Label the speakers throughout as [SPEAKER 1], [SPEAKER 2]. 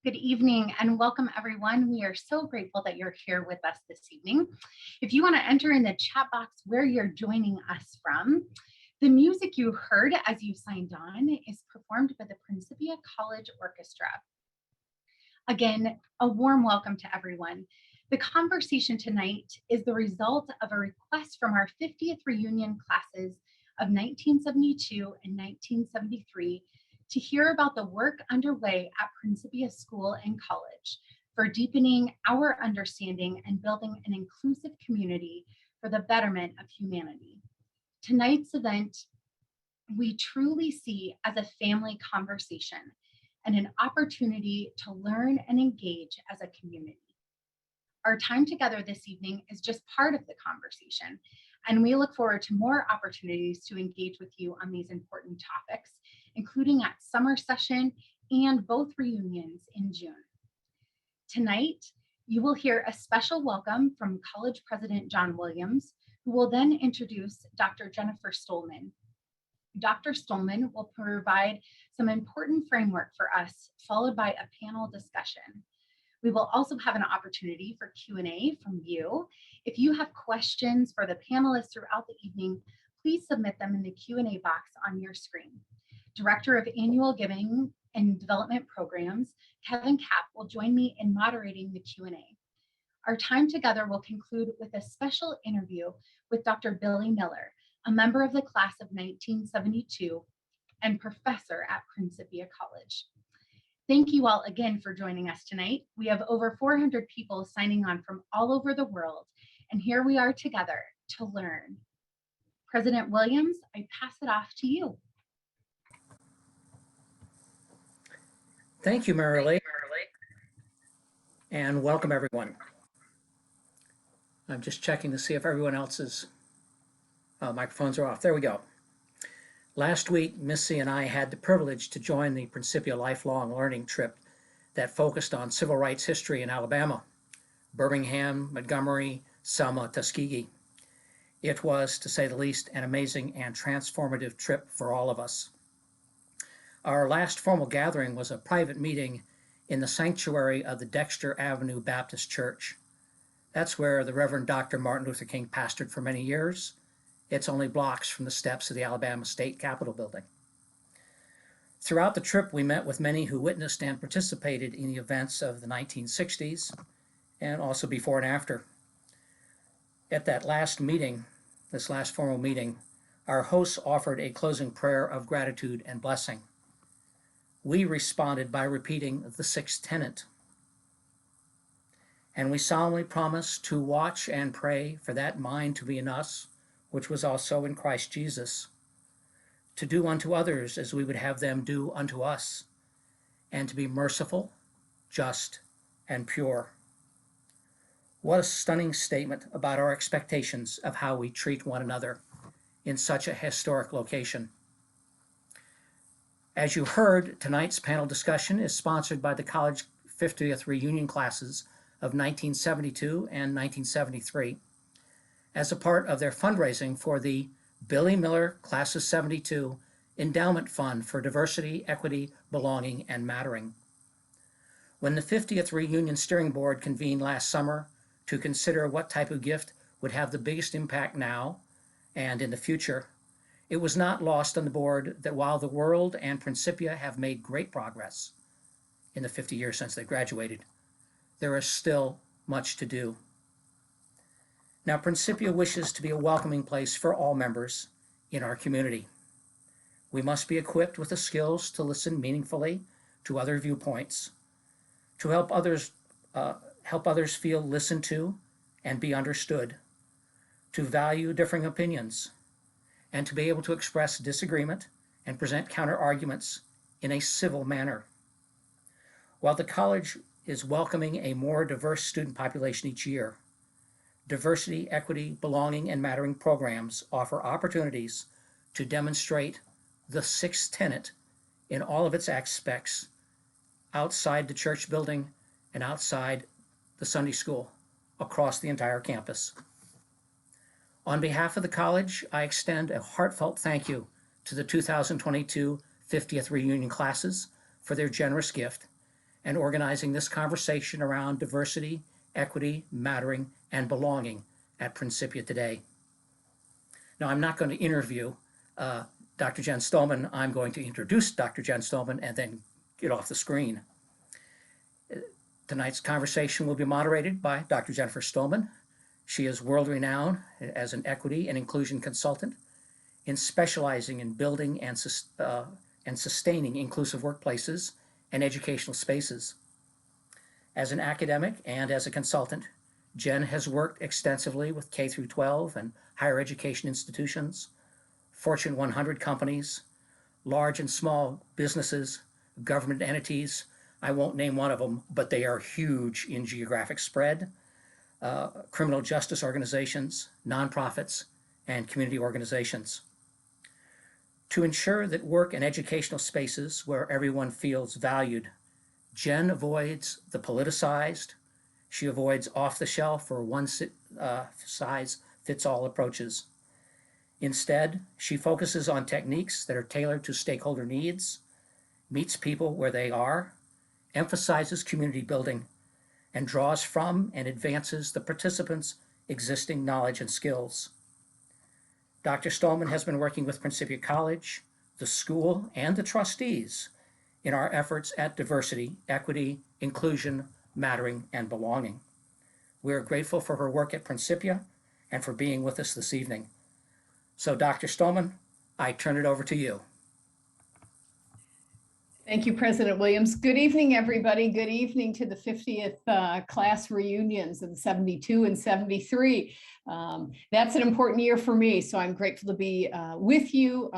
[SPEAKER 1] Good evening and welcome everyone. We are so grateful that you're here with us this evening. If you want to enter in the chat box where you're joining us from, the music you heard as you signed on is performed by the Principia College Orchestra. Again, a warm welcome to everyone. The conversation tonight is the result of a request from our 50th reunion classes of 1972 and 1973 to hear about the work underway at Principia School and College for deepening our understanding and building an inclusive community for the betterment of humanity. Tonight's event, we truly see as a family conversation and an opportunity to learn and engage as a community. Our time together this evening is just part of the conversation, and we look forward to more opportunities to engage with you on these important topics, including at summer session and both reunions in June. Tonight, you will hear a special welcome from College President John Williams, who will then introduce Dr. Jennifer Stollman. Dr. Stollman will provide some important framework for us, followed by a panel discussion. We will also have an opportunity for Q&A from you. If you have questions for the panelists throughout the evening, please submit them in the Q&A box on your screen. Director of Annual Giving and Development Programs, Kevin Kapp, will join me in moderating the Q&A. Our time together will conclude with a special interview with Dr. Billy Miller, a member of the class of 1972 and professor at Principia College. Thank you all again for joining us tonight. We have over 400 people signing on from all over the world, and here we are together to learn. President Williams, I pass it off to you.
[SPEAKER 2] Thank you, Marilee, and welcome everyone. I'm just checking to see if everyone else's microphones are off. There we go. Last week, Missy and I had the privilege to join the Principia Lifelong Learning trip that focused on civil rights history in Alabama, Birmingham, Montgomery, Selma, Tuskegee. It was, to say the least, an amazing and transformative trip for all of us. Our last formal gathering was a private meeting in the sanctuary of the Dexter Avenue Baptist Church. That's where the Reverend Dr. Martin Luther King pastored for many years. It's only blocks from the steps of the Alabama State Capitol building. Throughout the trip, we met with many who witnessed and participated in the events of the 1960s and also before and after. At that last meeting, this last formal meeting, our hosts offered a closing prayer of gratitude and blessing. We responded by repeating the sixth tenet. And we solemnly promise to watch and pray for that mind to be in us, which was also in Christ Jesus, to do unto others as we would have them do unto us, and to be merciful, just, and pure. What a stunning statement about our expectations of how we treat one another in such a historic location. As you heard, tonight's panel discussion is sponsored by the College 50th Reunion classes of 1972 and 1973 as a part of their fundraising for the Billy Miller Class of 72 Endowment Fund for Diversity, Equity, Belonging, and Mattering. When the 50th Reunion Steering Board convened last summer to consider what type of gift would have the biggest impact now and in the future, it was not lost on the board that while the world and Principia have made great progress in the 50 years since they graduated, there is still much to do. Now, Principia wishes to be a welcoming place for all members in our community. We must be equipped with the skills to listen meaningfully to other viewpoints, to help others feel listened to and be understood, to value differing opinions, and to be able to express disagreement and present counter-arguments in a civil manner. While the college is welcoming a more diverse student population each year, diversity, equity, belonging, and mattering programs offer opportunities to demonstrate the sixth tenet in all of its aspects outside the church building and outside the Sunday school across the entire campus. On behalf of the college, I extend a heartfelt thank you to the 2022 50th Reunion classes for their generous gift, and organizing this conversation around diversity, equity, mattering, and belonging at Principia today. Now, I'm not going to interview Dr. Jen Stollman. I'm going to introduce Dr. Jen Stollman and then get off the screen. Tonight's conversation will be moderated by Dr. Jennifer Stollman. She is world-renowned as an equity and inclusion consultant in specializing in building and sustaining inclusive workplaces and educational spaces. As an academic and as a consultant, Jen has worked extensively with K through 12 and higher education institutions, Fortune 100 companies, large and small businesses, government entities. I won't name one of them, but they are huge in geographic spread, criminal justice organizations, nonprofits, and community organizations. To ensure that work and educational spaces where everyone feels valued, Jen avoids the politicized. She avoids off-the-shelf or one-size-fits-all approaches. Instead, she focuses on techniques that are tailored to stakeholder needs, meets people where they are, emphasizes community building, and draws from and advances the participants' existing knowledge and skills. Dr. Stollman has been working with Principia College, the school, and the trustees in our efforts at diversity, equity, inclusion, mattering, and belonging. We are grateful for her work at Principia and for being with us this evening. So, Dr. Stollman, I turn it over to you.
[SPEAKER 3] Thank you, President Williams. Good evening, everybody. Good evening to the 50th class reunions of 72 and 73. That's an important year for me, so I'm grateful to be with you.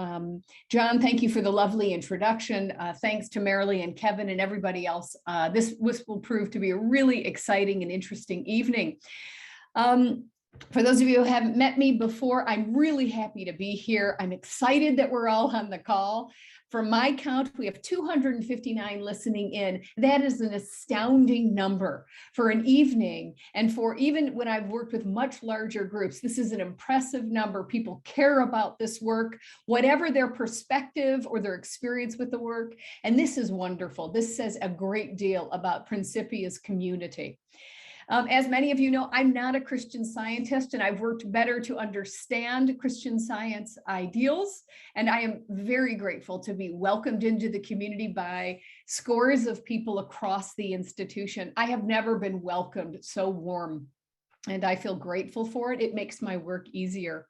[SPEAKER 3] John, thank you for the lovely introduction. Thanks to Marilee and Kevin and everybody else. This will prove to be a really exciting and interesting evening. For those of you who haven't met me before, I'm really happy to be here. I'm excited that we're all on the call. From my count, we have 259 listening in. That is an astounding number for an evening. And for even when I've worked with much larger groups, this is an impressive number. People care about this work, whatever their perspective or their experience with the work. And this is wonderful. This says a great deal about Principia's community. As many of you know, I'm not a Christian Scientist, and I've worked better to understand Christian Science ideals. And I am very grateful to be welcomed into the community by scores of people across the institution. I have never been welcomed so warm, and I feel grateful for it. It makes my work easier.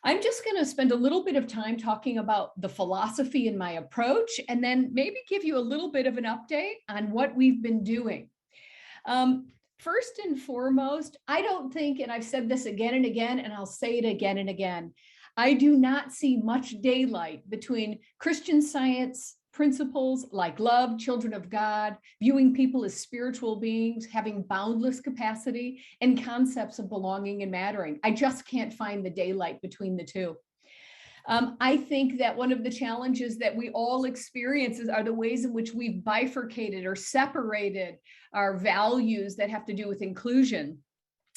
[SPEAKER 3] I'm just going to spend a little bit of time talking about the philosophy in my approach, and then maybe give you a little bit of an update on what we've been doing. First and foremost, I don't think, and I've said this again and again, and I'll say it again and again, I do not see much daylight between Christian Science principles like love, children of God, viewing people as spiritual beings, having boundless capacity, and concepts of belonging and mattering. I just can't find the daylight between the two. I think that one of the challenges that we all experience are the ways in which we've bifurcated or separated our values that have to do with inclusion.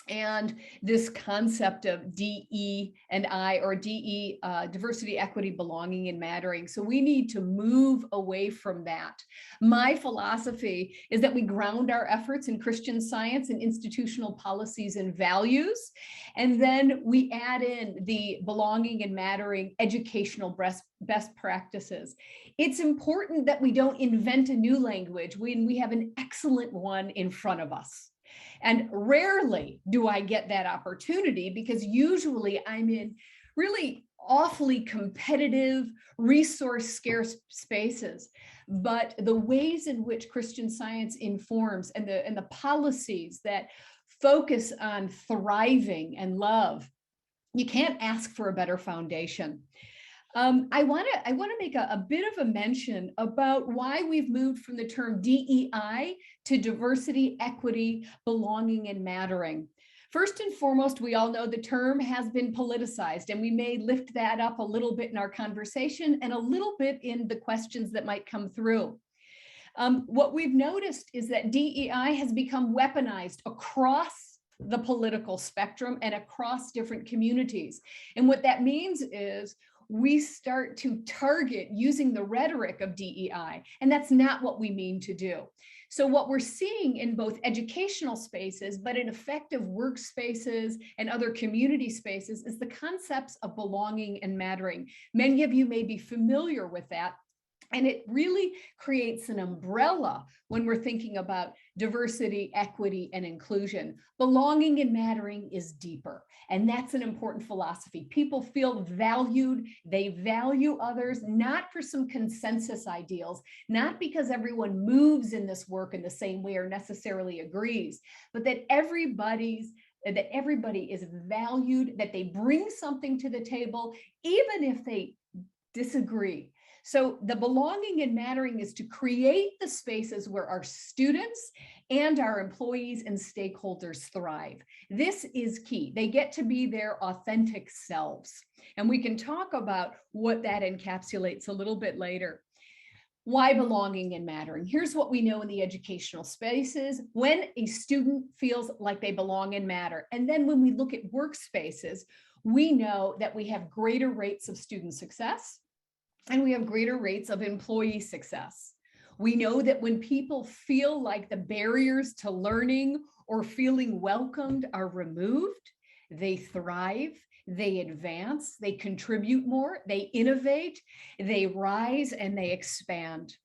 [SPEAKER 3] And this concept of DE&I, or DE, diversity, equity, belonging, and mattering. So we need to move away from that. My philosophy is that we ground our efforts in Christian Science and institutional policies and values. And then we add in the belonging and mattering educational best practices. It's important that we don't invent a new language when we have an excellent one in front of us. And rarely do I get that opportunity, because usually I'm in really awfully competitive, resource scarce spaces. But the ways in which Christian Science informs and the policies that focus on thriving and love, you can't ask for a better foundation. I want to make a bit of a mention about why we've moved from the term DEI to diversity, equity, belonging, and mattering. First and foremost, we all know the term has been politicized, and we may lift that up a little bit in our conversation and a little bit in the questions that might come through. What we've noticed is that DEI has become weaponized across the political spectrum and across different communities. And what that means is we start to target using the rhetoric of DEI, and that's not what we mean to do. So what we're seeing in both educational spaces, but in effective workspaces and other community spaces, is the concepts of belonging and mattering. Many of you may be familiar with that. And it really creates an umbrella when we're thinking about diversity, equity, and inclusion. Belonging and mattering is deeper. And that's an important philosophy. People feel valued. They value others, not for some consensus ideals, not because everyone moves in this work in the same way or necessarily agrees, but that everybody is valued, that they bring something to the table, even if they disagree. So the belonging and mattering is to create the spaces where our students and our employees and stakeholders thrive. This is key. They get to be their authentic selves. And we can talk about what that encapsulates a little bit later. Why belonging and mattering? Here's what we know in the educational spaces: when a student feels like they belong and matter. And then when we look at workspaces, we know that we have greater rates of student success, and we have greater rates of employee success. We know that when people feel like the barriers to learning or feeling welcomed are removed, they thrive, they advance, they contribute more, they innovate, they rise, and they expand.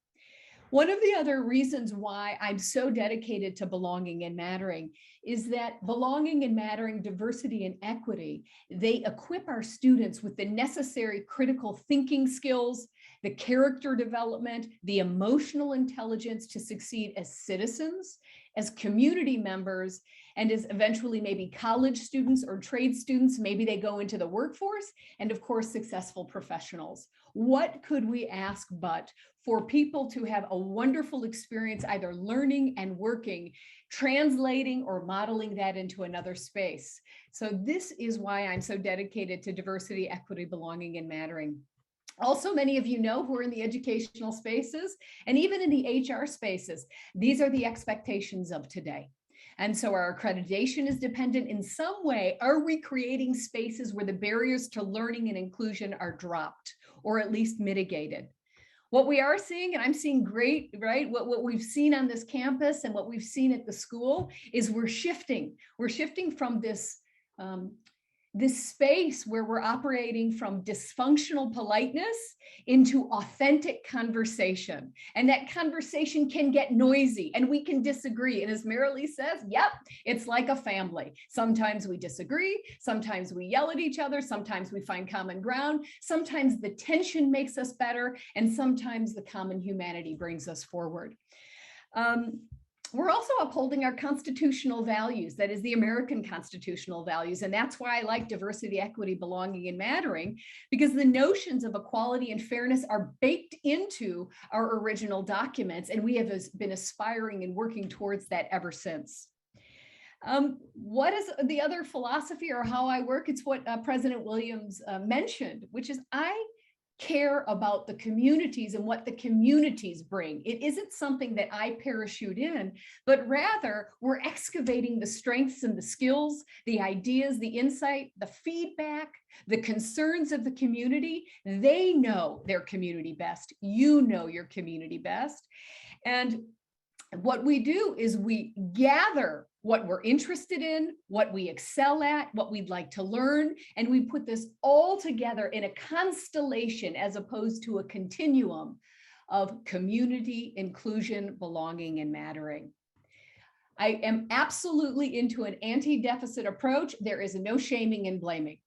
[SPEAKER 3] One of the other reasons why I'm so dedicated to belonging and mattering is that belonging and mattering, diversity and equity, they equip our students with the necessary critical thinking skills, the character development, the emotional intelligence to succeed as citizens, as community members, and as eventually maybe college students or trade students. Maybe they go into the workforce, and of course, successful professionals. What could we ask but for people to have a wonderful experience, either learning and working, translating or modeling that into another space? So this is why I'm so dedicated to diversity, equity, belonging, and mattering. Also, many of you know who are in the educational spaces and even in the HR spaces, these are the expectations of today. And so our accreditation is dependent in some way. Are we creating spaces where the barriers to learning and inclusion are dropped or at least mitigated? What we are seeing, and I'm seeing great, right? What we've seen on this campus and what we've seen at the school is we're shifting. We're shifting from this space where we're operating from dysfunctional politeness into authentic conversation. And that conversation can get noisy and we can disagree. And as Marilee says, yep, it's like a family. Sometimes we disagree, sometimes we yell at each other, sometimes we find common ground, sometimes the tension makes us better, and sometimes the common humanity brings us forward. We're also upholding our constitutional values, that is the American constitutional values. And that's why I like diversity, equity, belonging, and mattering, because the notions of equality and fairness are baked into our original documents. And we have been aspiring and working towards that ever since. What is the other philosophy or how I work? It's what President Williams mentioned, which is I care about the communities and what the communities bring. It isn't something that I parachute in, but rather we're excavating the strengths and the skills, the ideas, the insight, the feedback, the concerns of the community. They know their community best. You know your community best. And what we do is we gather what we're interested in, what we excel at, what we'd like to learn, and we put this all together in a constellation as opposed to a continuum of community, inclusion, belonging, and mattering. I am absolutely into an anti-deficit approach. There is no shaming and blaming.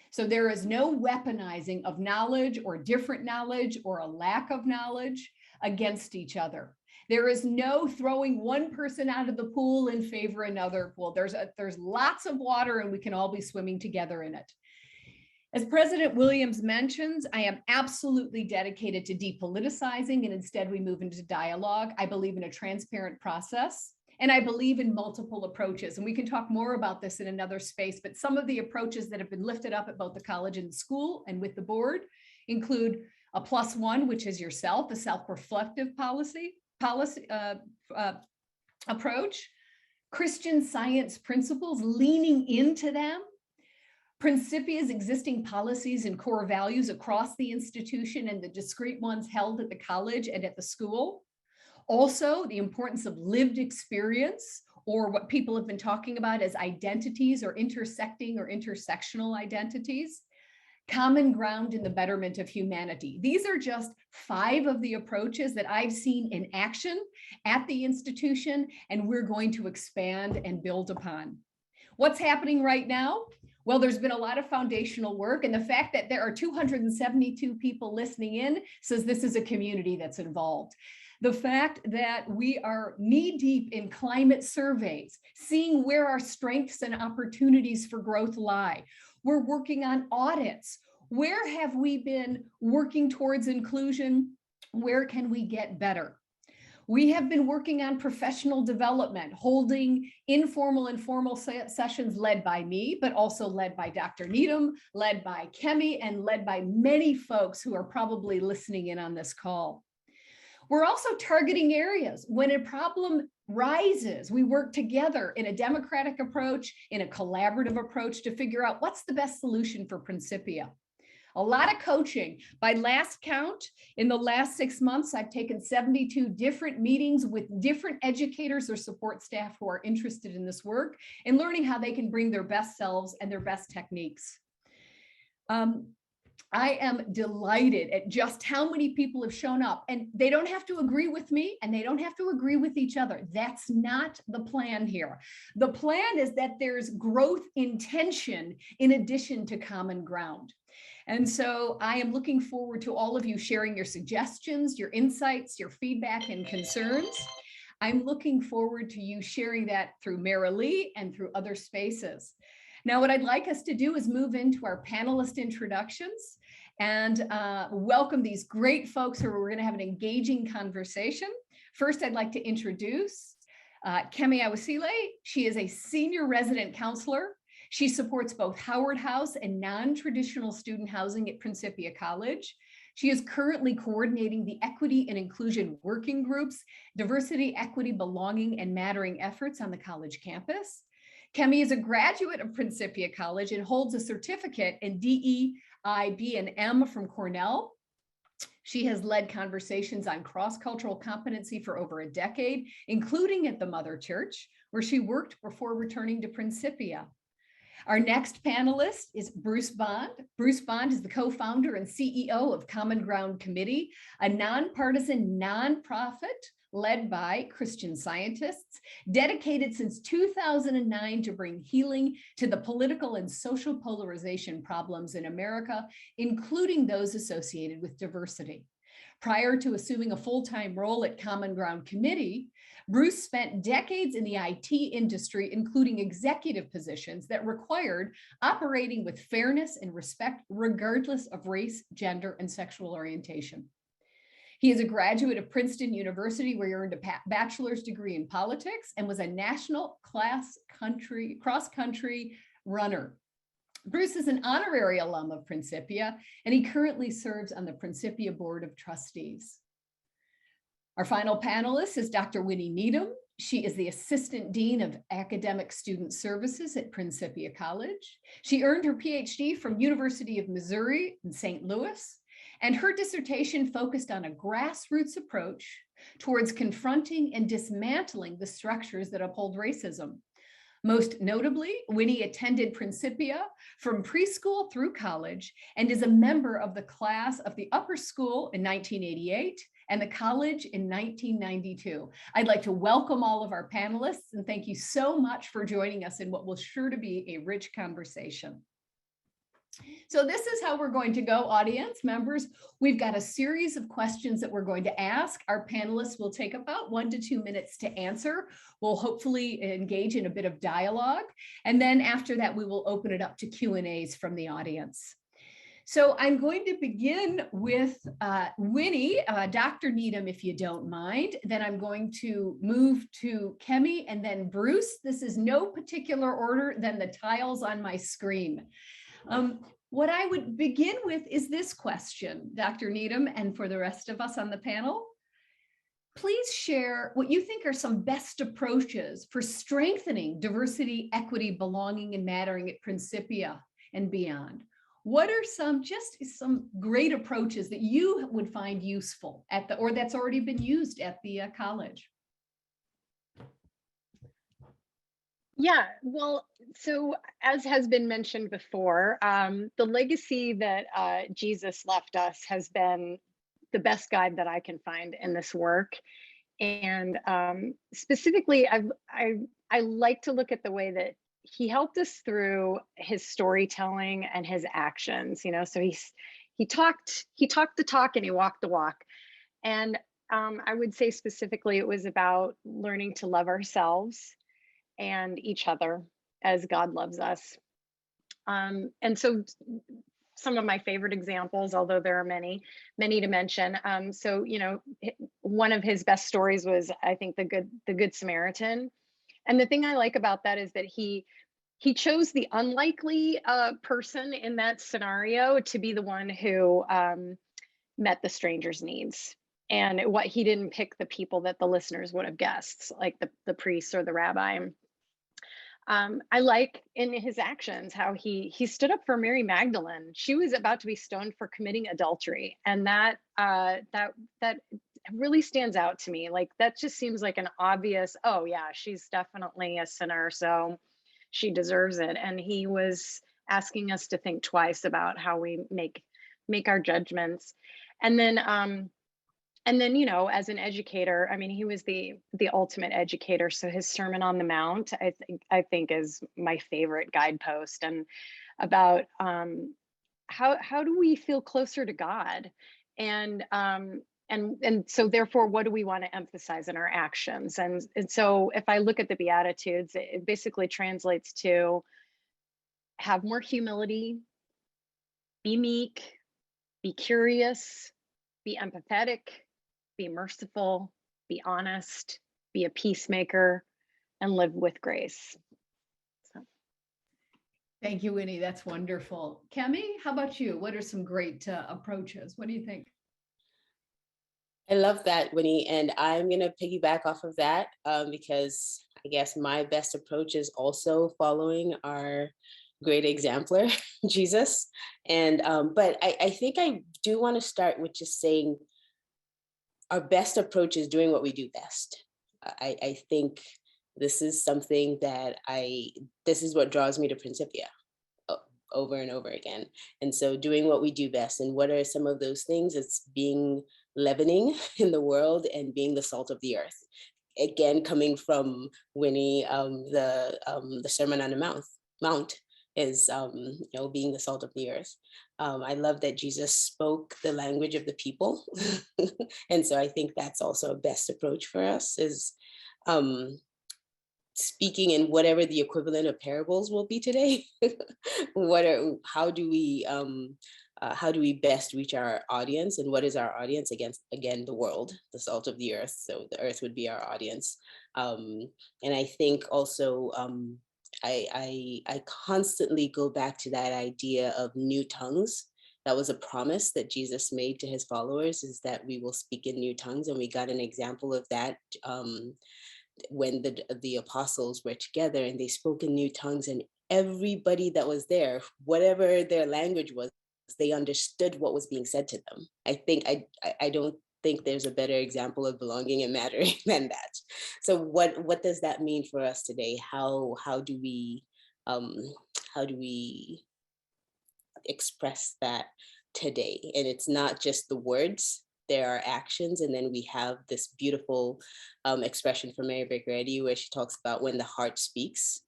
[SPEAKER 3] So there is no weaponizing of knowledge or different knowledge or a lack of knowledge against each other. There is no throwing one person out of the pool in favor of another pool. There's lots of water and we can all be swimming together in it. As President Williams mentions, I am absolutely dedicated to depoliticizing, and instead we move into dialogue. I believe in a transparent process, and I believe in multiple approaches. And we can talk more about this in another space, but some of the approaches that have been lifted up at both the college and the school and with the board include a +1, which is yourself, a self-reflective approach, Christian Science principles, leaning into them, Principia's existing policies and core values across the institution and the discrete ones held at the college and at the school. Also, the importance of lived experience, or what people have been talking about as identities or intersecting or intersectional identities. Common ground in the betterment of humanity. These are just 5 of the approaches that I've seen in action at the institution, and we're going to expand and build upon. What's happening right now? Well, there's been a lot of foundational work, and the fact that there are 272 people listening in says this is a community that's involved. The fact that we are knee-deep in climate surveys, seeing where our strengths and opportunities for growth lie. We're working on audits. Where have we been working towards inclusion? Where can we get better? We have been working on professional development, holding informal and formal sessions led by me, but also led by Dr. Needham, led by Kemi, and led by many folks who are probably listening in on this call. We're also targeting areas. When a problem rises, we work together in a democratic approach, in a collaborative approach to figure out what's the best solution for Principia. A lot of coaching. By last count, in the last 6 months, I've taken 72 different meetings with different educators or support staff who are interested in this work and learning how they can bring their best selves and their best techniques. I am delighted at just how many people have shown up, and they don't have to agree with me and they don't have to agree with each other. That's not the plan here. The plan is that there's growth intention in addition to common ground. And so I am looking forward to all of you sharing your suggestions, your insights, your feedback and concerns. I'm looking forward to you sharing that through Marilee and through other spaces. Now, what I'd like us to do is move into our panelist introductions and welcome these great folks who are going to have an engaging conversation. First, I'd like to introduce Kemi Awosile. She is a senior resident counselor. She supports both Howard House and non-traditional student housing at Principia College. She is currently coordinating the Equity and Inclusion Working Group's diversity, equity, belonging, and mattering efforts on the college campus. Kemi is a graduate of Principia College and holds a certificate in DEIM&B from Cornell. She has led conversations on cross-cultural competency for over a decade, including at the Mother Church, where she worked before returning to Principia. Our next panelist is Bruce Bond. Bruce Bond is the co-founder and CEO of Common Ground Committee, a nonpartisan nonprofit led by Christian Scientists, dedicated since 2009 to bring healing to the political and social polarization problems in America, including those associated with diversity. Prior to assuming a full-time role at Common Ground Committee, Bruce spent decades in the IT industry, including executive positions that required operating with fairness and respect, regardless of race, gender, and sexual orientation. He is a graduate of Princeton University, where he earned a bachelor's degree in politics and was a national cross-country runner. Bruce is an honorary alum of Principia, and he currently serves on the Principia Board of Trustees. Our final panelist is Dr. Winnie Needham. She is the Assistant Dean of Academic Student Services at Principia College. She earned her PhD from University of Missouri in St. Louis, and her dissertation focused on a grassroots approach towards confronting and dismantling the structures that uphold racism. Most notably, Winnie attended Principia from preschool through college and is a member of the class of the upper school in 1988 and the college in 1992. I'd like to welcome all of our panelists and thank you so much for joining us in what will sure to be a rich conversation. So this is how we're going to go, audience members. We've got a series of questions that we're going to ask. Our panelists will take about 1 to 2 minutes to answer. We'll hopefully engage in a bit of dialogue. And then after that, we will open it up to Q&As from the audience. So I'm going to begin with Winnie, Dr. Needham, if you don't mind. Then I'm going to move to Kemi and then Bruce. This is no particular order than the tiles on my screen. What I would begin with is this question, Dr. Needham, and for the rest of us on the panel. Please share what you think are some best approaches for strengthening diversity, equity, belonging, and mattering at Principia and beyond. What are some great approaches that you would find useful or that's already been used at the college?
[SPEAKER 4] Yeah, well, so as has been mentioned before, the legacy that Jesus left us has been the best guide that I can find in this work. And specifically, I like to look at the way that he helped us through his storytelling and his actions. So he talked the talk and he walked the walk. And I would say specifically, it was about learning to love ourselves and each other as God loves us. And so some of my favorite examples, although there are many to mention. So, one of his best stories was, I think, the Good Samaritan. And the thing I like about that is that he chose the unlikely person in that scenario to be the one who met the stranger's needs. And what he didn't pick the people that the listeners would have guessed, like the priest or the rabbi. I like in his actions how he stood up for Mary Magdalene. She was about to be stoned for committing adultery, and that really stands out to me. Like, that just seems like an obvious, oh yeah, she's definitely a sinner, so she deserves it. And he was asking us to think twice about how we make our judgments. And then as an educator, I mean, he was the ultimate educator. So his Sermon on the Mount, I think is my favorite guidepost, and about how do we feel closer to God, and so therefore, what do we want to emphasize in our actions? And so if I look at the Beatitudes, it basically translates to have more humility, be meek, be curious, be empathetic, be merciful, be honest, be a peacemaker, and live with grace. So.
[SPEAKER 3] Thank you, Winnie. That's wonderful. Kemi, how about you? What are some great approaches? What do you think?
[SPEAKER 5] I love that, Winnie. And I'm going to piggyback off of that because I guess my best approach is also following our great exemplar, Jesus. And but I think I do want to start with just saying our best approach is doing what we do best. I think this is something that this is what draws me to Principia over and over again. And so doing what we do best, and what are some of those things? It's being leavening in the world and being the salt of the earth. Again, coming from Winnie, the Sermon on the Mount is being the salt of the earth. I love that Jesus spoke the language of the people. And so I think that's also a best approach for us, is speaking in whatever the equivalent of parables will be today. How do we best reach our audience, and what is our audience? Again, the world, the salt of the earth. So the earth would be our audience. And I think also I constantly go back to that idea of new tongues. That was a promise that Jesus made to his followers, is that we will speak in new tongues. And we got an example of that when the apostles were together and they spoke in new tongues, and everybody that was there, whatever their language was, they understood what was being said to them. I don't think there's a better example of belonging and mattering than that. So what does that mean for us today? How do we express that today? And it's not just the words, there are actions. And then we have this beautiful expression from Mary Baker Eddy, where she talks about when the heart speaks.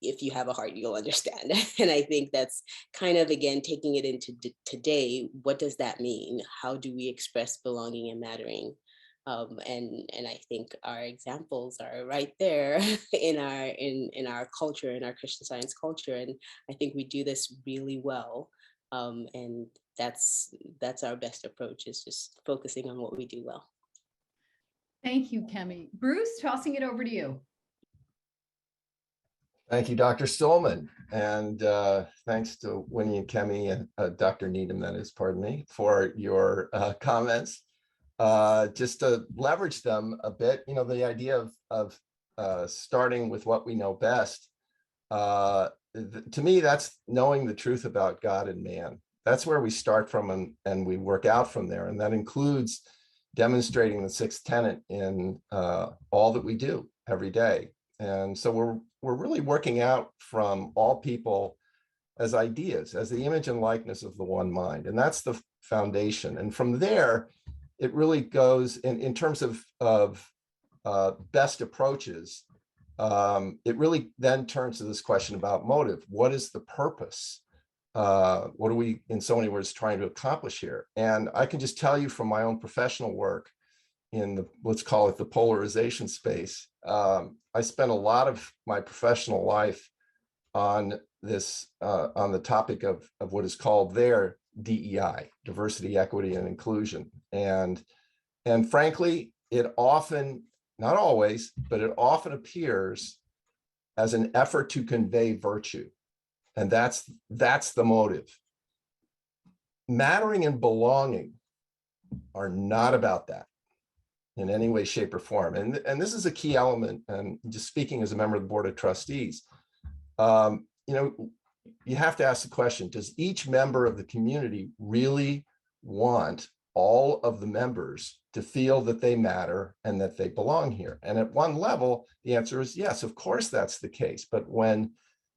[SPEAKER 5] If you have a heart, you'll understand. And I think that's kind of, again, taking it into today. What does that mean? How do we express belonging and mattering? And I think our examples are right there in our culture, in our Christian Science culture. And I think we do this really well. And that's our best approach, is just focusing on what we do well.
[SPEAKER 3] Thank you, Kemi. Bruce, tossing it over to you.
[SPEAKER 6] Thank you, Dr. Stollman. And thanks to Winnie and Kemi and Dr. Needham, that is, pardon me, for your comments. Just to leverage them a bit, the idea of starting with what we know best to me, that's knowing the truth about God and man. That's where we start from, and we work out from there. And that includes demonstrating the sixth tenet in all that we do every day. And so we're really working out from all people as ideas, as the image and likeness of the one mind. And that's the foundation. And from there, it really goes in terms of best approaches. It really then turns to this question about motive. What is the purpose? What are we, in so many words, trying to accomplish here? And I can just tell you from my own professional work in the, let's call it the polarization space, I spent a lot of my professional life on this, on the topic of what is called their DEI, diversity, equity, and inclusion. And frankly, it often, not always, but it often appears as an effort to convey virtue. And that's the motive. Mattering and belonging are not about that in any way, shape, or form. And this is a key element. And just speaking as a member of the Board of Trustees, you know, you have to ask the question, does each member of the community really want all of the members to feel that they matter and that they belong here? And at one level, the answer is yes, of course that's the case. But when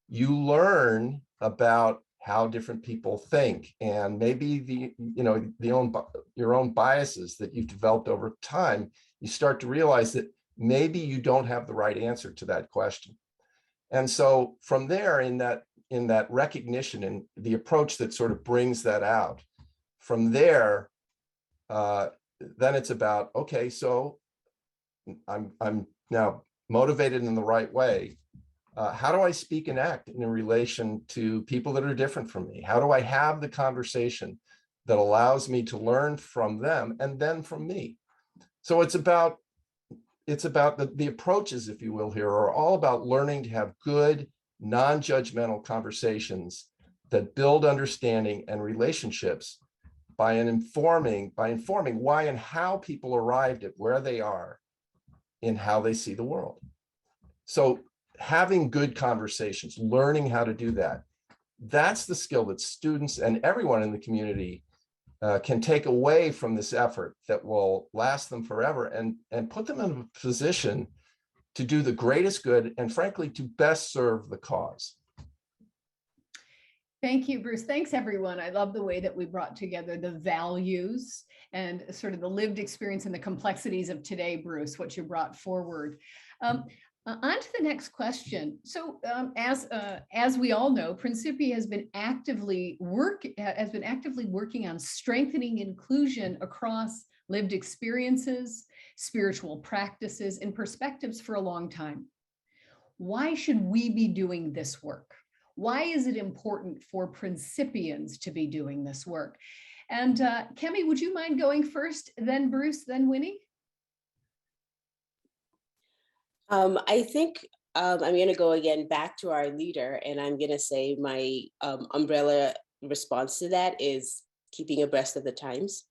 [SPEAKER 6] you learn about how different people think, and maybe your own biases that you've developed over time, you start to realize that maybe you don't have the right answer to that question. And so from there, in that recognition and the approach that sort of brings that out, from there, then it's about, okay, so I'm now motivated in the right way. How do I speak and act in relation to people that are different from me? How do I have the conversation that allows me to learn from them and then from me? So it's about the approaches, if you will, here are all about learning to have good, non-judgmental conversations that build understanding and relationships by informing why and how people arrived at where they are in how they see the world. So having good conversations, learning how to do that, that's the skill that students and everyone in the community can take away from this effort that will last them forever and put them in a position to do the greatest good and frankly, to best serve the cause.
[SPEAKER 3] Thank you, Bruce. Thanks, everyone. I love the way that we brought together the values and sort of the lived experience and the complexities of today, Bruce, what you brought forward. On to the next question. So as we all know, Principia has been actively working on strengthening inclusion across lived experiences, spiritual practices, and perspectives for a long time. Why should we be doing this work? Why is it important for Principians to be doing this work? And Kemi, would you mind going first, then Bruce, then Winnie?
[SPEAKER 5] I think I'm going to go again back to our leader, and I'm going to say my umbrella response to that is keeping abreast of the times.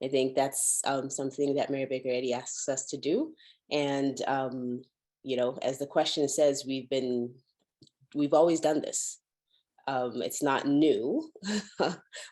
[SPEAKER 5] I think that's something that Mary Baker Eddy asks us to do. And, you know, as the question says, we've always done this. It's not new,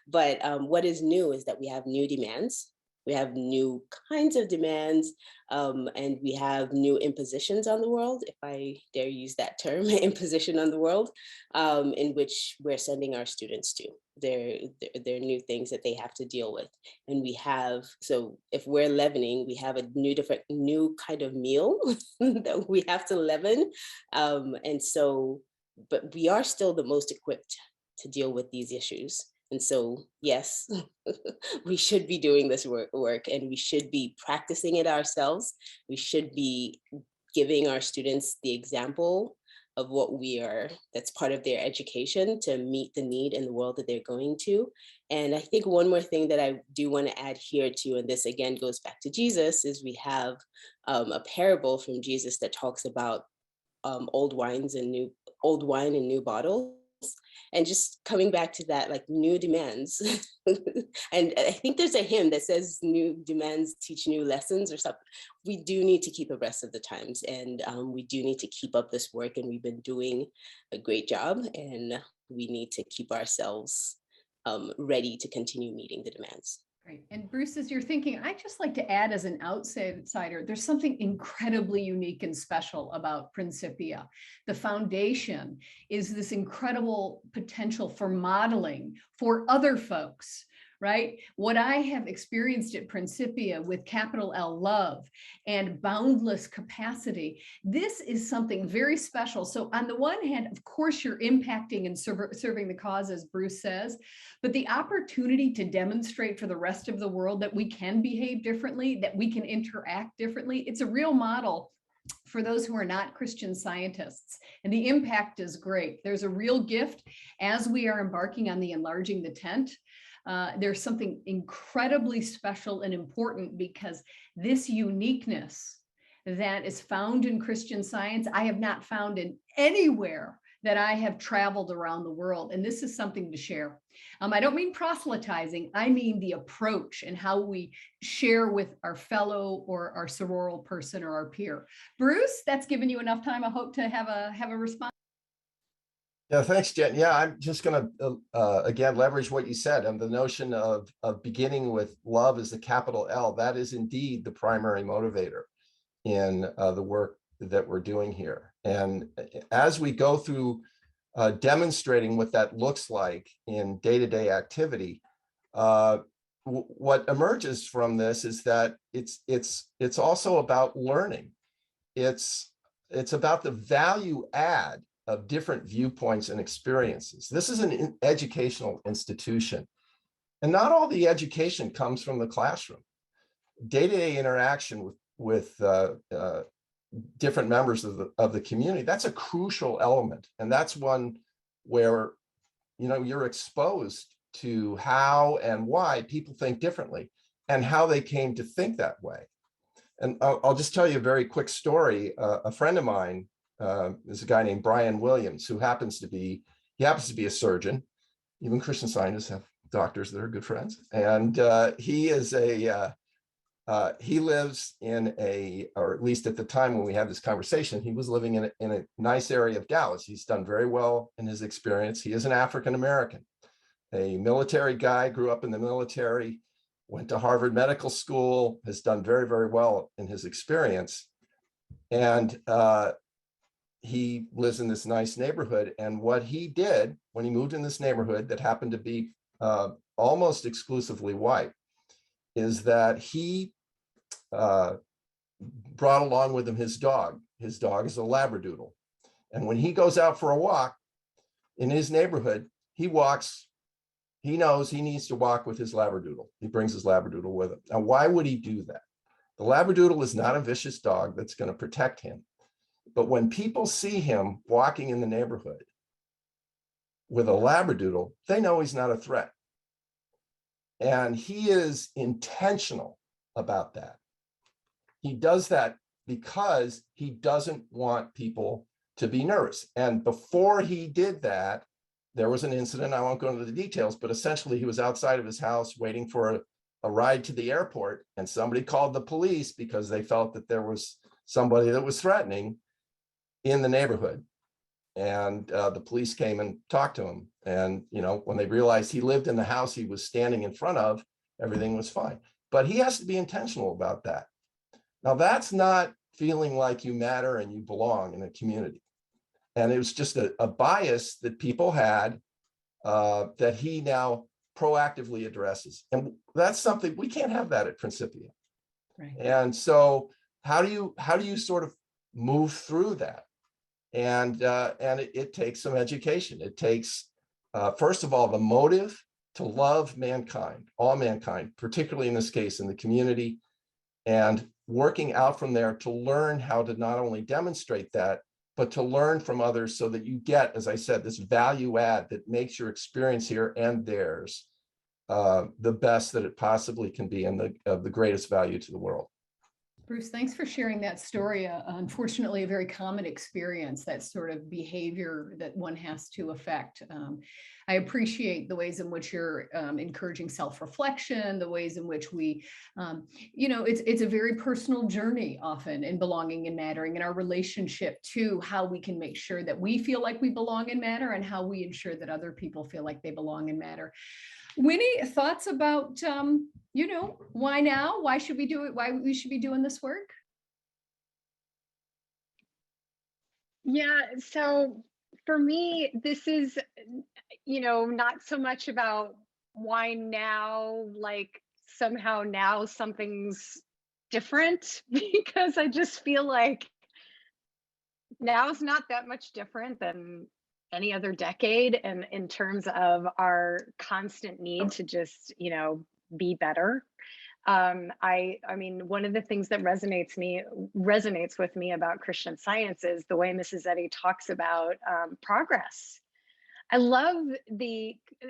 [SPEAKER 5] but what is new is that we have new demands. We have new kinds of demands, and we have new impositions on the world, if I dare use that term, imposition on the world, in which we're sending our students to. There are new things that they have to deal with. And we have, so if we're leavening, we have a new kind of meal that we have to leaven. And so, but we are still the most equipped to deal with these issues. And so, yes, we should be doing this work and we should be practicing it ourselves. We should be giving our students the example of what we are, that's part of their education to meet the need in the world that they're going to. And I think one more thing that I do want to add here too, and this again goes back to Jesus, is we have a parable from Jesus that talks about old wine and new bottles. And just coming back to that, like new demands. And I think there's a hymn that says new demands teach new lessons or something. We do need to keep abreast of the times, and we do need to keep up this work, and we've been doing a great job, and we need to keep ourselves ready to continue meeting the demands.
[SPEAKER 3] Great. And Bruce, as you're thinking, I'd just like to add as an outsider, there's something incredibly unique and special about Principia. The foundation is this incredible potential for modeling for other folks, right? What I have experienced at Principia with capital L love and boundless capacity, this is something very special. So on the one hand, of course, you're impacting and serving the cause, as Bruce says, but the opportunity to demonstrate for the rest of the world that we can behave differently, that we can interact differently, it's a real model for those who are not Christian Scientists. And the impact is great. There's a real gift as we are embarking on the enlarging the tent. There's something incredibly special and important, because this uniqueness that is found in Christian Science, I have not found in anywhere that I have traveled around the world. And this is something to share. I don't mean proselytizing, I mean the approach and how we share with our fellow or our sororal person or our peer. Bruce, that's given you enough time. I hope to have a response.
[SPEAKER 6] Yeah, thanks, Jen. Yeah, I'm just going to, again, leverage what you said, and the notion of beginning with love as the capital L. That is indeed the primary motivator in the work that we're doing here. And as we go through demonstrating what that looks like in day-to-day activity, what emerges from this is that it's also about learning. It's about the value add of different viewpoints and experiences. This is an educational institution, and not all the education comes from the classroom. Day-to-day interaction with different members of the community, that's a crucial element, and that's one where you're exposed to how and why people think differently and how they came to think that way. And I'll just tell you a very quick story. A friend of mine is a guy named Brian Williams, who happens to be a surgeon. Even Christian Scientists have doctors that are good friends. And he lives in or at least at the time when we had this conversation, he was living in a nice area of Dallas. He's done very well in his experience. He is an African-American, a military guy, grew up in the military, went to Harvard Medical School, has done very, very well in his experience. And he lives in this nice neighborhood. And what he did when he moved in this neighborhood that happened to be almost exclusively white is that he brought along with him his dog. His dog is a Labradoodle. And when he goes out for a walk in his neighborhood, he knows he needs to walk with his Labradoodle. He brings his Labradoodle with him. Now, why would he do that? The Labradoodle is not a vicious dog that's going to protect him. But when people see him walking in the neighborhood with a Labradoodle, they know he's not a threat. And he is intentional about that. He does that because he doesn't want people to be nervous. And before he did that, there was an incident. I won't go into the details, but essentially he was outside of his house waiting for a ride to the airport, and somebody called the police because they felt that there was somebody that was threatening in the neighborhood. And the police came and talked to him. And, when they realized he lived in the house he was standing in front of, everything was fine. But he has to be intentional about that. Now, that's not feeling like you matter and you belong in a community. And it was just a bias that people had that he now proactively addresses. And that's something, we can't have that at Principia.
[SPEAKER 3] Right.
[SPEAKER 6] And so how do you sort of move through that? And it takes some education. It takes, first of all, the motive to love mankind, all mankind, particularly in this case in the community, and working out from there to learn how to not only demonstrate that, but to learn from others so that you get, as I said, this value add that makes your experience here and theirs the best that it possibly can be and of the greatest value to the world.
[SPEAKER 3] Bruce, thanks for sharing that story. Unfortunately, a very common experience, that sort of behavior that one has to affect. I appreciate the ways in which you're encouraging self-reflection, the ways in which we, it's a very personal journey often in belonging and mattering, and our relationship to how we can make sure that we feel like we belong and matter, and how we ensure that other people feel like they belong and matter. Winnie, thoughts about, why now? Why should we do it? Why we should be doing this work?
[SPEAKER 4] Yeah, so for me, this is, not so much about why now, like somehow now something's different, because I just feel like now's not that much different than any other decade, and in terms of our constant need to just be better. I mean, one of the things that resonates with me about Christian Science is the way Mrs. Eddy talks about progress. I love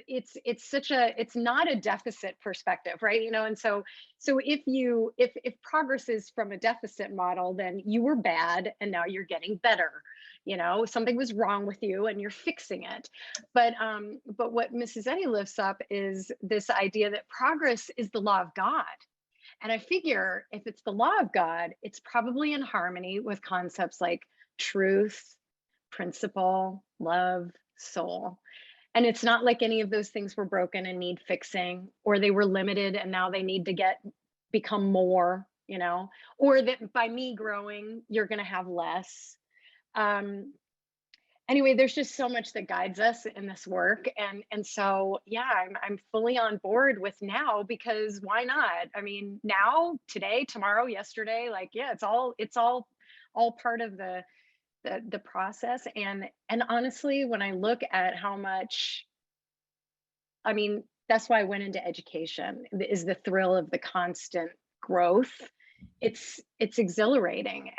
[SPEAKER 4] it's not a deficit perspective, right? And so if progress is from a deficit model, then you were bad and now you're getting better. Something was wrong with you and you're fixing it. But what Mrs. Eddy lifts up is this idea that progress is the law of God. And I figure if it's the law of God, it's probably in harmony with concepts like truth, principle, love, soul. And it's not like any of those things were broken and need fixing, or they were limited and now they need to become more, or that by me growing, you're going to have less. Anyway, there's just so much that guides us in this work. And so, yeah, I'm fully on board with now, because why not? I mean, now, today, tomorrow, yesterday, like, yeah, it's all part of the process. And honestly, when I look at how much, I mean, that's why I went into education, is the thrill of the constant growth. It's exhilarating.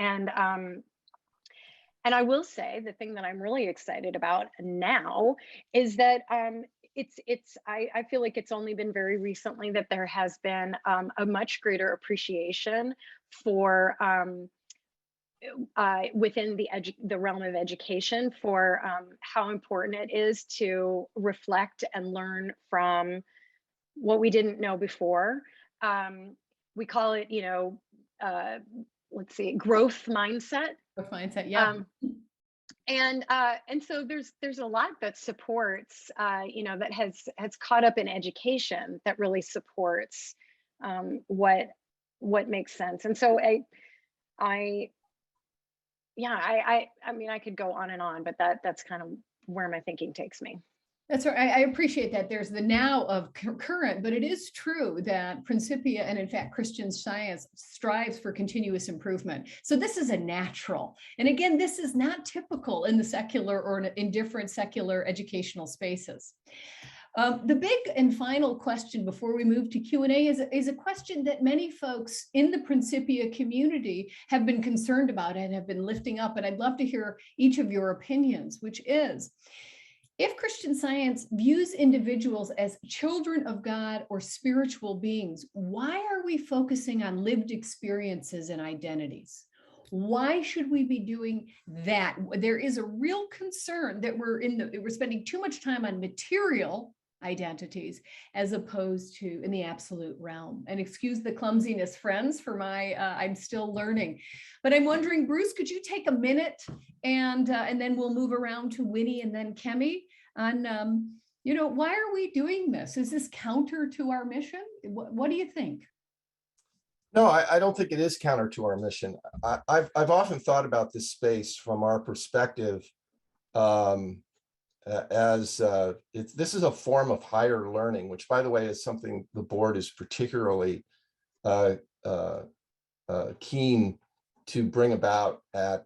[SPEAKER 4] And I will say the thing that I'm really excited about now is that I feel like it's only been very recently that there has been a much greater appreciation for within the realm of education for how important it is to reflect and learn from what we didn't know before. We call it, let's see, growth mindset.
[SPEAKER 3] Growth mindset, yeah.
[SPEAKER 4] And so there's a lot that supports, that has caught up in education that really supports what makes sense. And so I mean, I could go on and on, but that's kind of where my thinking takes me.
[SPEAKER 3] That's right. I appreciate that. There's the now of current, but it is true that Principia, and in fact, Christian Science, strives for continuous improvement. So this is a natural. And again, this is not typical in the secular or in different secular educational spaces. The big and final question before we move to Q&A is a question that many folks in the Principia community have been concerned about and have been lifting up. And I'd love to hear each of your opinions, which is, if Christian Science views individuals as children of God or spiritual beings, why are we focusing on lived experiences and identities? Why should we be doing that? There is a real concern that we're spending too much time on material identities as opposed to in the absolute realm. And excuse the clumsiness, friends, for my I'm still learning. But I'm wondering, Bruce, could you take a minute and then we'll move around to Winnie and then Kemi on why are we doing this? Is this counter to our mission? What do you think?
[SPEAKER 6] No, I don't think it is counter to our mission. I've often thought about this space from our perspective as this is a form of higher learning, which, by the way, is something the board is particularly keen to bring about at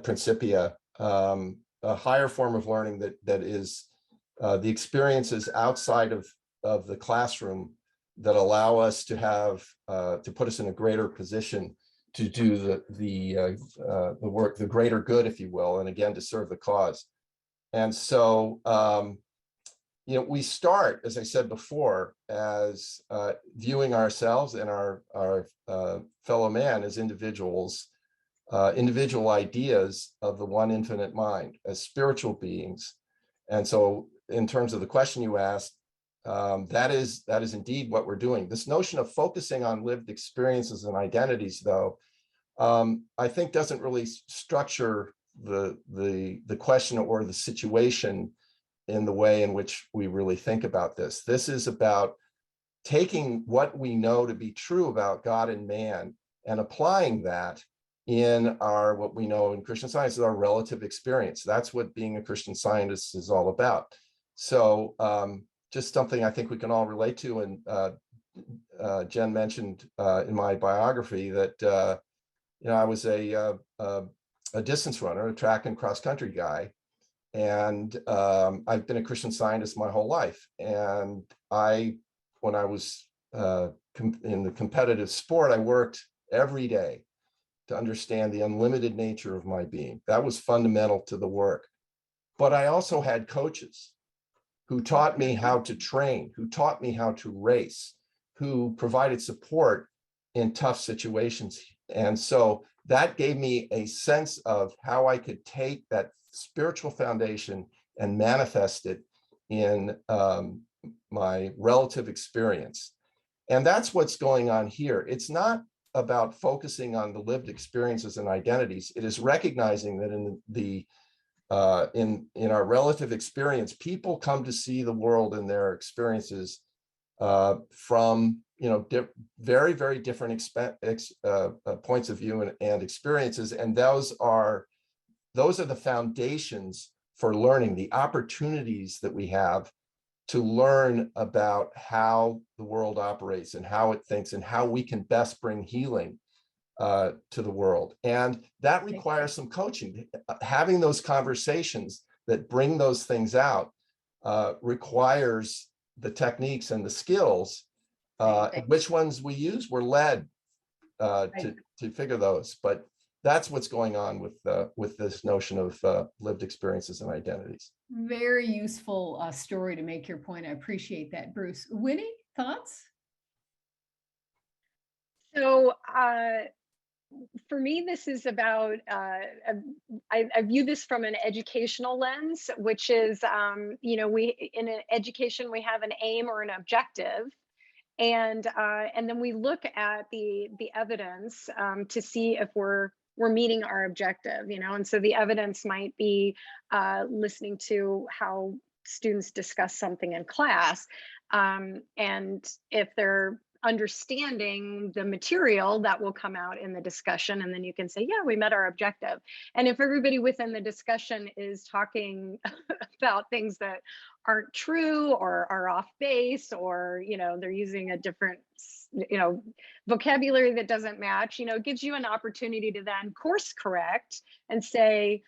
[SPEAKER 6] Principia, a higher form of learning that is the experiences outside of the classroom that allow us to have to put us in a greater position to do the work, the greater good, if you will, and again to serve the cause. And so we start, as I said before, as viewing ourselves and our fellow man as individuals, individual ideas of the one infinite mind, as spiritual beings. And so in terms of the question you asked, that is indeed what we're doing. This notion of focusing on lived experiences and identities, though, I think doesn't really structure the question or the situation in the way in which we really think about this. This is about taking what we know to be true about God and man and applying that in our, what we know in Christian Science is our relative experience. That's what being a Christian Scientist is all about. So just something I think we can all relate to. And Jen mentioned in my biography that I was a distance runner, a track and cross country guy. And I've been a Christian Scientist my whole life. And when I was in the competitive sport, I worked every day to understand the unlimited nature of my being. That was fundamental to the work. But I also had coaches who taught me how to train, who taught me how to race, who provided support in tough situations. And so that gave me a sense of how I could take that spiritual foundation and manifest it in my relative experience. And that's what's going on here. It's not about focusing on the lived experiences and identities. It is recognizing that in our relative experience, people come to see the world and their experiences from very, very different points of view and experiences. And those are the foundations for learning, the opportunities that we have to learn about how the world operates and how it thinks and how we can best bring healing to the world. And that requires some coaching. Having those conversations that bring those things out requires the techniques and the skills. Which ones we use, we're led to figure those. But that's what's going on with this notion of lived experiences and identities.
[SPEAKER 3] Very useful story to make your point. I appreciate that, Bruce. Winnie, thoughts?
[SPEAKER 4] So for me, this is about, I view this from an educational lens, which is, in an education, we have an aim or an objective. And then we look at the evidence to see if we're meeting our objective, and so the evidence might be listening to how students discuss something in class, and if they're understanding the material that will come out in the discussion, and then you can say, yeah, we met our objective. And if everybody within the discussion is talking about things that aren't true or are off base, or they're using a different vocabulary that doesn't match, it gives you an opportunity to then course correct and say,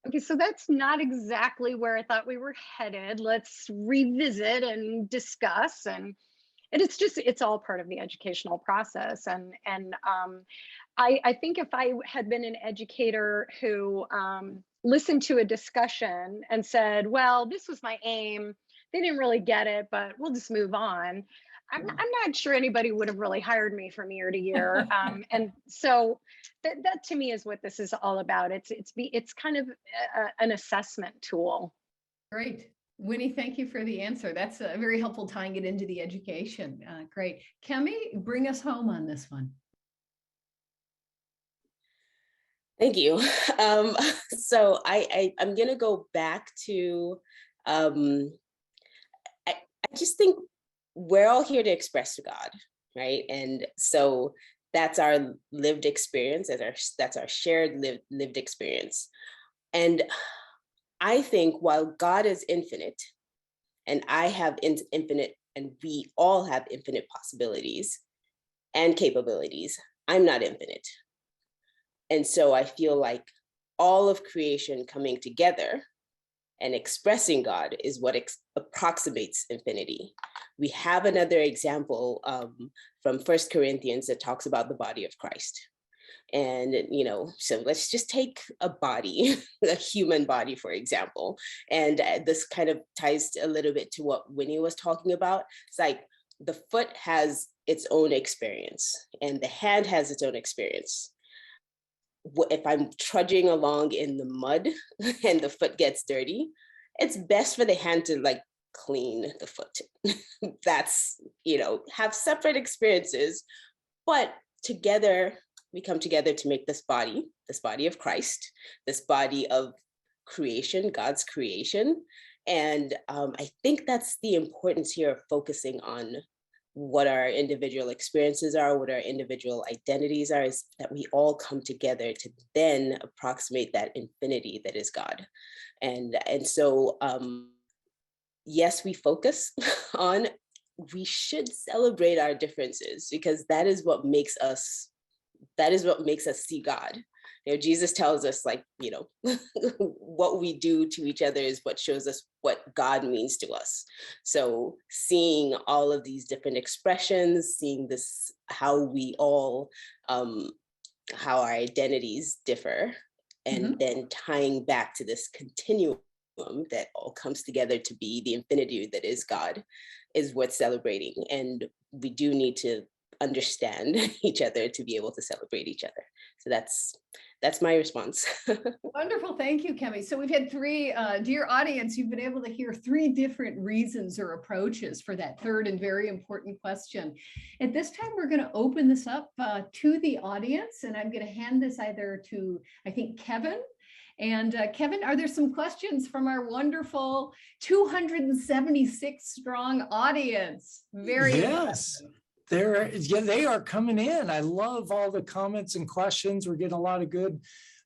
[SPEAKER 4] okay, so that's not exactly where I thought we were headed. Let's revisit and discuss. And it's all part of the educational process. And I think if I had been an educator who listened to a discussion and said, well, this was my aim, they didn't really get it, but we'll just move on, I'm not sure anybody would have really hired me from year to year. And so that to me is what this is all about. It's kind of an assessment tool.
[SPEAKER 3] Great. Winnie, thank you for the answer. That's very helpful, tying it into the education. Great. Kemi, bring us home on this one.
[SPEAKER 5] Thank you. So I'm going to go back to, I just think we're all here to express to God, right? And so that's our lived experience, that's our shared lived experience. And I think while God is infinite, and I have infinite, and we all have infinite possibilities and capabilities, I'm not infinite. And so I feel like all of creation coming together and expressing God is what approximates infinity. We have another example from 1 Corinthians that talks about the body of Christ. And, so let's just take a body, a human body, for example. And this kind of ties a little bit to what Winnie was talking about. It's like the foot has its own experience and the hand has its own experience. If I'm trudging along in the mud and the foot gets dirty, it's best for the hand to like clean the foot. That's, have separate experiences, but together, we come together to make this body of Christ, this body of creation, God's creation. And I think that's the importance here of focusing on what our individual experiences are, what our individual identities are, is that we all come together to then approximate that infinity that is God. And so, yes, we focus on, we should celebrate our differences because that is what makes us see God. Jesus tells us what we do to each other is what shows us what God means to us. So seeing all of these different expressions, seeing this, how we all, how our identities differ, and then tying back to this continuum that all comes together to be the infinity that is God, is worth celebrating. And we do need to understand each other to be able to celebrate each other. So that's my response.
[SPEAKER 3] Wonderful. Thank you, Kemi. So we've had three, dear audience, you've been able to hear three different reasons or approaches for that third and very important question. At this time, we're going to open this up to the audience, and I'm going to hand this either to, I think, Kevin. And Kevin, are there some questions from our wonderful 276 strong audience? Very
[SPEAKER 7] yes. They are coming in. I love all the comments and questions. We're getting a lot of good.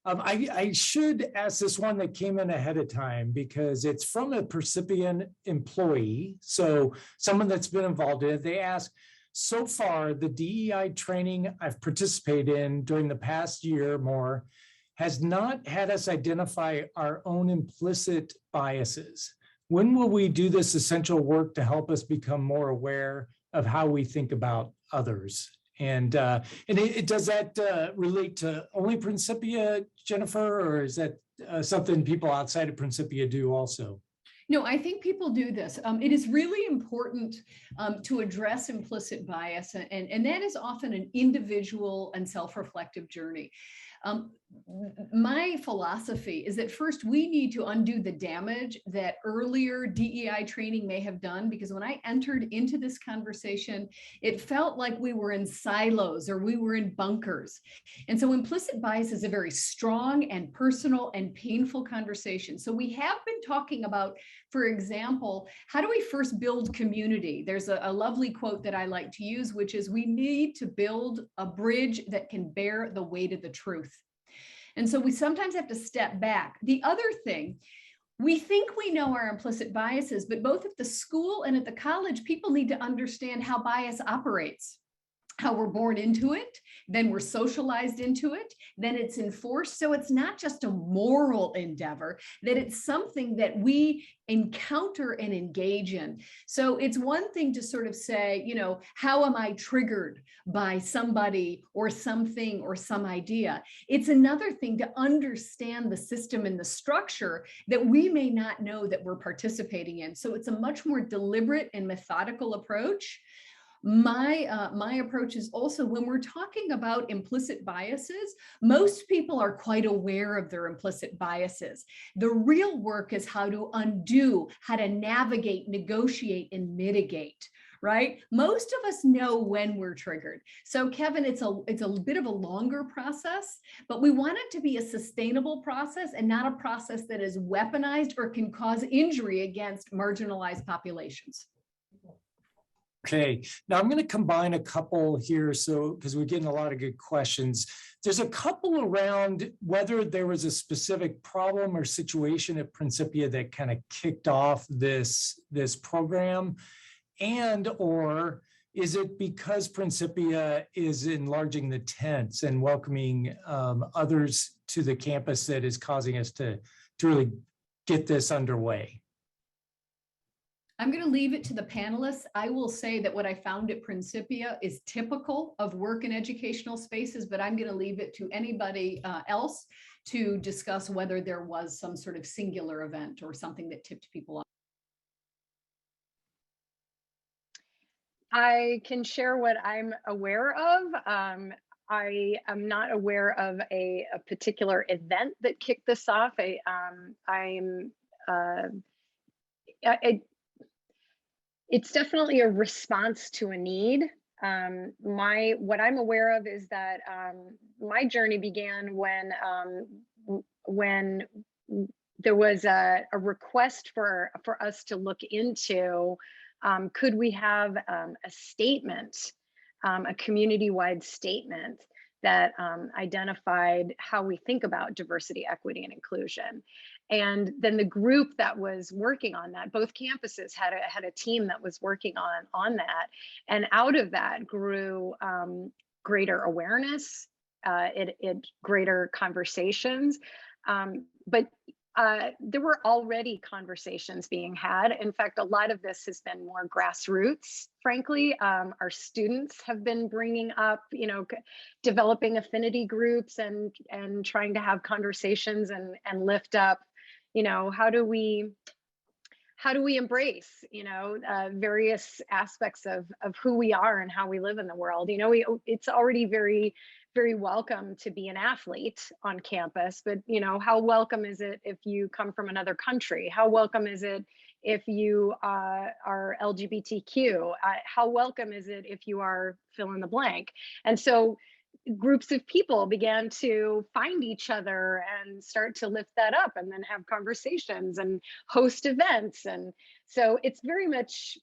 [SPEAKER 7] I should ask this one that came in ahead of time because it's from a Principia employee. So someone that's been involved in it. They ask, so far, the DEI training I've participated in during the past year or more has not had us identify our own implicit biases. When will we do this essential work to help us become more aware of how we think about others? And does that relate to only Principia, Jennifer, or is that something people outside of Principia do also?
[SPEAKER 3] No, I think people do this. It is really important to address implicit bias, and that is often an individual and self-reflective journey. My philosophy is that first we need to undo the damage that earlier DEI training may have done, because when I entered into this conversation, it felt like we were in silos or we were in bunkers. And so implicit bias is a very strong and personal and painful conversation. So we have been talking about, for example, how do we first build community? There's a lovely quote that I like to use, which is, we need to build a bridge that can bear the weight of the truth. And so we sometimes have to step back. The other thing, we think we know our implicit biases, but both at the school and at the college, people need to understand how bias operates, how we're born into it, then we're socialized into it, then it's enforced. So it's not just a moral endeavor, that it's something that we encounter and engage in. So it's one thing to sort of say, how am I triggered by somebody or something or some idea? It's another thing to understand the system and the structure that we may not know that we're participating in. So it's a much more deliberate and methodical approach. My approach is also, when we're talking about implicit biases, most people are quite aware of their implicit biases. The real work is how to undo, how to navigate, negotiate, and mitigate, right? Most of us know when we're triggered. So Kevin, it's a bit of a longer process, but we want it to be a sustainable process and not a process that is weaponized or can cause injury against marginalized populations.
[SPEAKER 7] Okay, now I'm going to combine a couple here, because we're getting a lot of good questions. There's a couple around whether there was a specific problem or situation at Principia that kind of kicked off this program, or is it because Principia is enlarging the tents and welcoming others to the campus that is causing us to really get this underway?
[SPEAKER 3] I'm going to leave it to the panelists. I will say that what I found at Principia is typical of work in educational spaces, but I'm going to leave it to anybody else to discuss whether there was some sort of singular event or something that tipped people off.
[SPEAKER 4] I can share what I'm aware of. I am not aware of a particular event that kicked this off. It's definitely a response to a need. What I'm aware of is that my journey began when there was a request for us to look into could we have a statement, a community-wide statement that identified how we think about diversity, equity, and inclusion. And then the group that was working on that, both campuses had a team that was working on that. And out of that grew greater awareness, greater conversations. But there were already conversations being had. In fact, a lot of this has been more grassroots, frankly. Our students have been bringing up, developing affinity groups and trying to have conversations and lift up, how do we embrace, various aspects of who we are and how we live in the world. It's already very, very welcome to be an athlete on campus, but how welcome is it if you come from another country? How welcome is it if you are LGBTQ? How welcome is it if you are fill in the blank? And so groups of people began to find each other and start to lift that up and then have conversations and host events. And so it's very much,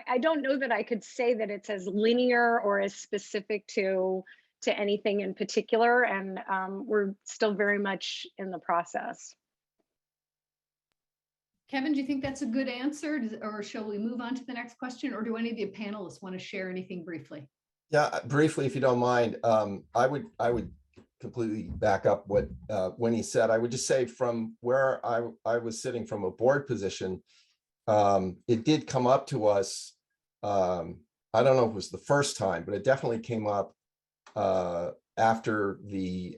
[SPEAKER 4] I don't know that I could say that it's as linear or as specific to anything in particular. And we're still very much in the process.
[SPEAKER 3] Kevin, do you think that's a good answer? Or shall we move on to the next question? Or do any of the panelists want to share anything briefly?
[SPEAKER 6] Yeah, briefly, if you don't mind, I would completely back up what Winnie said. I would just say from where I was sitting from a board position, it did come up to us. I don't know if it was the first time, but it definitely came up after the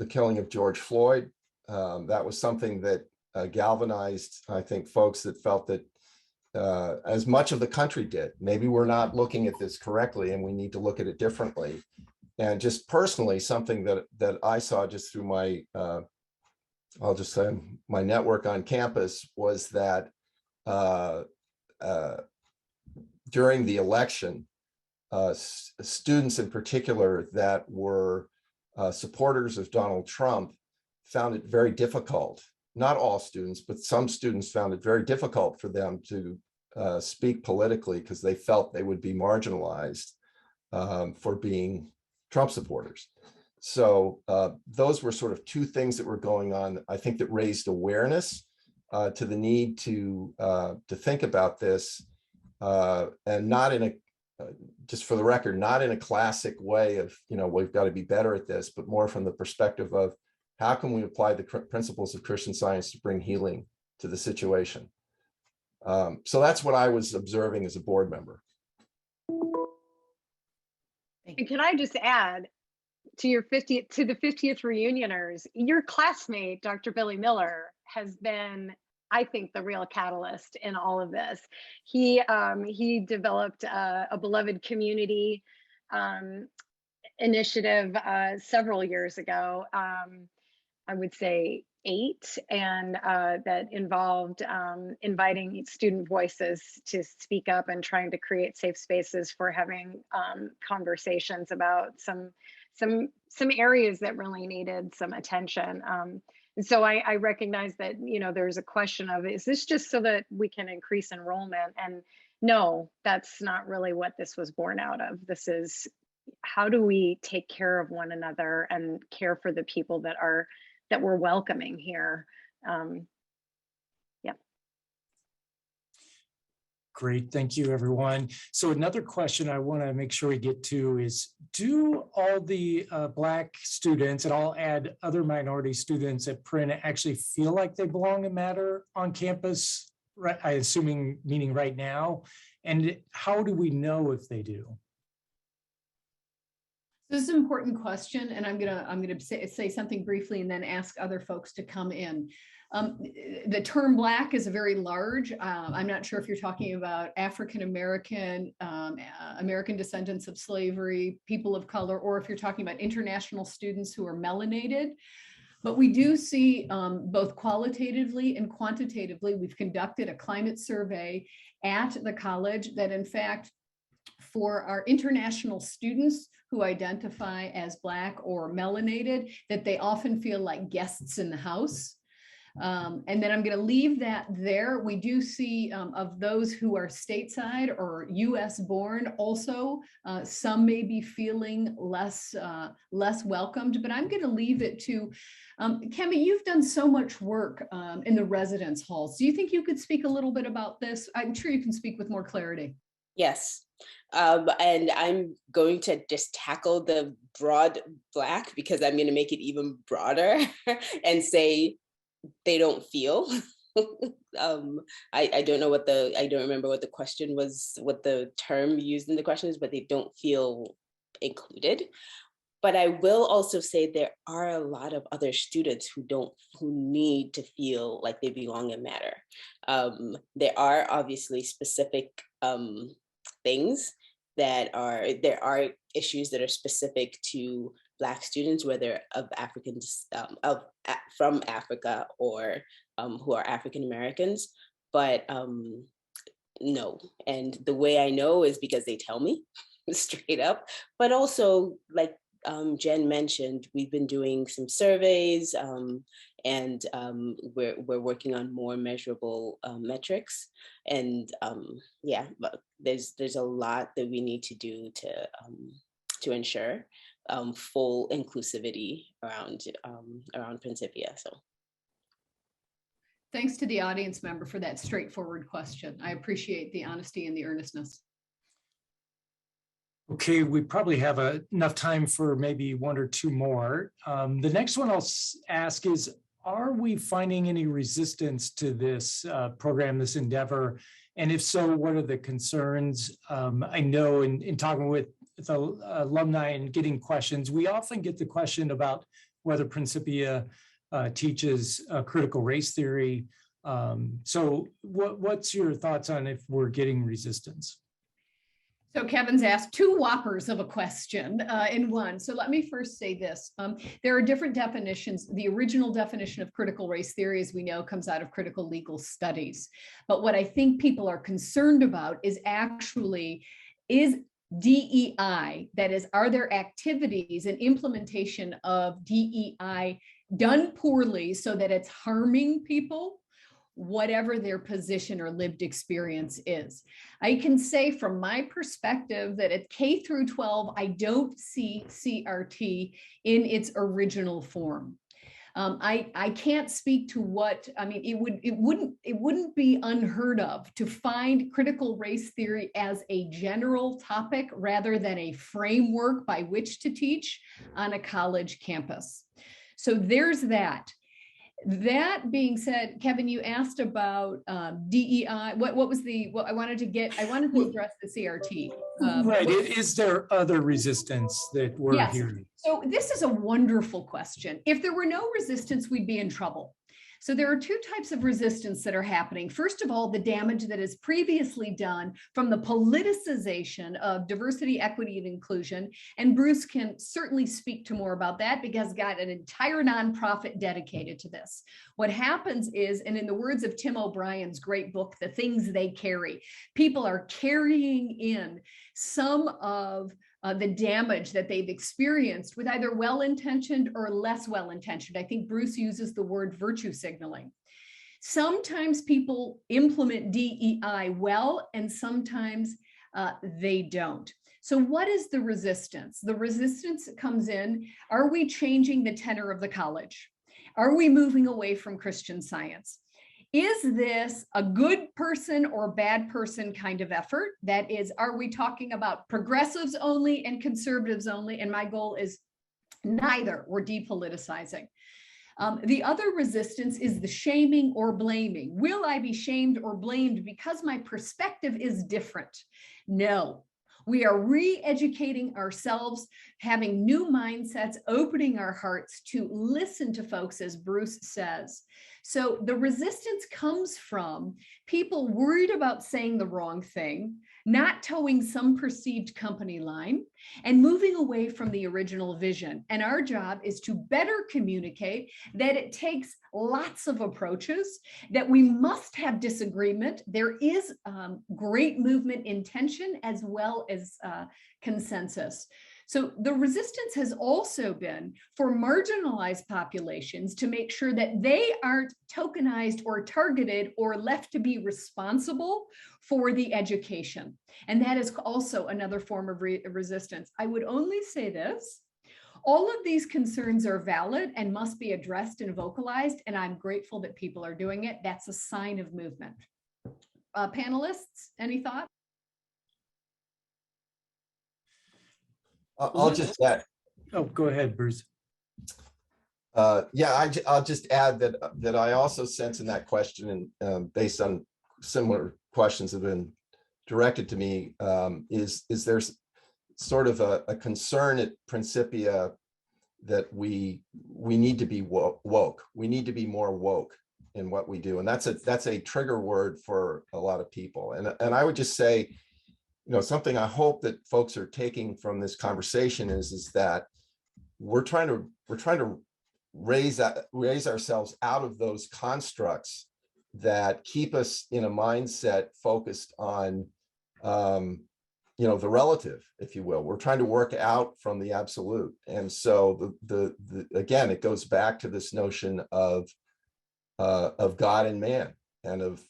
[SPEAKER 6] killing of George Floyd. That was something that galvanized, I think, folks that felt that as much of the country did. Maybe we're not looking at this correctly and we need to look at it differently. And just personally, something that I saw just through my, I'll just say my network on campus was that during the election, students in particular that were supporters of Donald Trump found it very difficult. Not all students, but some students found it very difficult for them to speak politically because they felt they would be marginalized for being Trump supporters. So those were sort of two things that were going on, I think, that raised awareness to the need to think about this, and not in a, just for the record, not in a classic way of, we've got to be better at this, but more from the perspective of how can we apply the principles of Christian Science to bring healing to the situation? So that's what I was observing as a board member.
[SPEAKER 4] And can I just add to the 50th reunioners, your classmate, Dr. Billy Miller, has been, I think, the real catalyst in all of this. He developed a beloved community initiative several years ago. I would say 8, and that involved inviting student voices to speak up and trying to create safe spaces for having conversations about some areas that really needed some attention. And so I recognize that, there's a question of, is this just so that we can increase enrollment? And no, that's not really what this was born out of. This is, how do we take care of one another and care for the people that we're welcoming here? Yeah.
[SPEAKER 7] Great, thank you, everyone. So another question I want to make sure we get to is, do all the Black students, and I'll add other minority students at Print, actually feel like they belong and matter on campus right, I assuming meaning right now, and how do we know if they do?
[SPEAKER 3] This is an important question, and I'm gonna say something briefly and then ask other folks to come in. The term Black is a very large. I'm not sure if you're talking about African American, American descendants of slavery, people of color, or if you're talking about international students who are melanated. But we do see both qualitatively and quantitatively. We've conducted a climate survey at the college that, in fact, for our international students who identify as Black or melanated, that they often feel like guests in the house. And then I'm going to leave that there. We do see of those who are stateside or US born also, some may be feeling less welcomed, but I'm going to leave it to, Kemi, you've done so much work in the residence halls. Do you think you could speak a little bit about this? I'm sure you can speak with more clarity.
[SPEAKER 5] Yes. And I'm going to just tackle the broad Black because I'm going to make it even broader and say they don't feel. I don't know I don't remember what the question was, what the term used in the question is, but they don't feel included. But I will also say there are a lot of other students who need to feel like they belong and matter. There are obviously specific things there are issues that are specific to Black students, whether of Africans, from Africa or who are African Americans, but no. And the way I know is because they tell me straight up, but also like Jen mentioned, we've been doing some surveys and we're working on more measurable metrics. And yeah, but there's a lot that we need to do to ensure full inclusivity around Principia. So.
[SPEAKER 3] Thanks to the audience member for that straightforward question. I appreciate the honesty and the earnestness.
[SPEAKER 7] Okay, we probably have enough time for maybe one or two more. The next one I'll ask is, are we finding any resistance to this program, this endeavor? And if so, what are the concerns? I know in talking with the alumni and getting questions, we often get the question about whether Principia teaches critical race theory. So what's your thoughts on if we're getting resistance?
[SPEAKER 3] So Kevin's asked two whoppers of a question in one. So let me first say this. There are different definitions. The original definition of critical race theory, as we know, comes out of critical legal studies. But what I think people are concerned about is DEI, that is, are there activities and implementation of DEI done poorly so that it's harming people, whatever their position or lived experience is. I can say from my perspective that at K through 12, I don't see CRT in its original form. I can't speak to what, I mean, it wouldn't be unheard of to find critical race theory as a general topic rather than a framework by which to teach on a college campus. So there's that. That being said, Kevin, you asked about DEI. What was what I wanted to address the CRT.
[SPEAKER 7] Right. Is there other resistance that we're hearing?
[SPEAKER 3] So this is a wonderful question. If there were no resistance, we'd be in trouble. So there are two types of resistance that are happening. First of all, the damage that is previously done from the politicization of diversity, equity, and inclusion. And Bruce can certainly speak to more about that because he's got an entire nonprofit dedicated to this. What happens is, and in the words of Tim O'Brien's great book, The Things They Carry, people are carrying in some of the damage that they've experienced with either well-intentioned or less well-intentioned. I think Bruce uses the word virtue signaling. Sometimes people implement DEI well, and sometimes they don't. So what is the resistance? The resistance comes in, are we changing the tenor of the college? Are we moving away from Christian Science? Is this a good person or bad person kind of effort? That is, are we talking about progressives only and conservatives only? And my goal is neither. We're depoliticizing. The other resistance is the shaming or blaming. Will I be shamed or blamed because my perspective is different? No. We are re-educating ourselves, having new mindsets, opening our hearts to listen to folks, as Bruce says. So the resistance comes from people worried about saying the wrong thing, not towing some perceived company line, and moving away from the original vision. And our job is to better communicate that it takes lots of approaches, that we must have disagreement. There is great movement in tension as well as consensus. So the resistance has also been for marginalized populations to make sure that they aren't tokenized or targeted or left to be responsible for the education. And that is also another form of resistance. I would only say this: all of these concerns are valid and must be addressed and vocalized, and I'm grateful that people are doing it. That's a sign of movement. Panelists, any thoughts?
[SPEAKER 6] I'll just add.
[SPEAKER 7] Oh, go ahead, Bruce.
[SPEAKER 6] Yeah, I'll just add that I also sense in that question, and based on similar questions that have been directed to me, is there's sort of a concern at Principia that we need to be woke. We need to be more woke in what we do, and that's a trigger word for a lot of people. And I would just say, something I hope that folks are taking from this conversation is that we're trying to raise ourselves out of those constructs that keep us in a mindset focused on the relative, if you will. We're trying to work out from the absolute. And so the again, it goes back to this notion of God and man, and of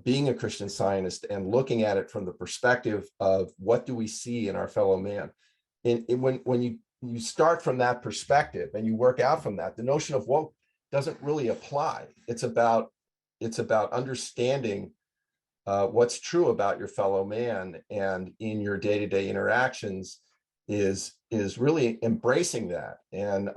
[SPEAKER 6] being a Christian Scientist and looking at it from the perspective of what do we see in our fellow man. When you start from that perspective and you work out from that, the notion of woke doesn't really apply. It's about understanding what's true about your fellow man, and in your day-to-day interactions is really embracing that and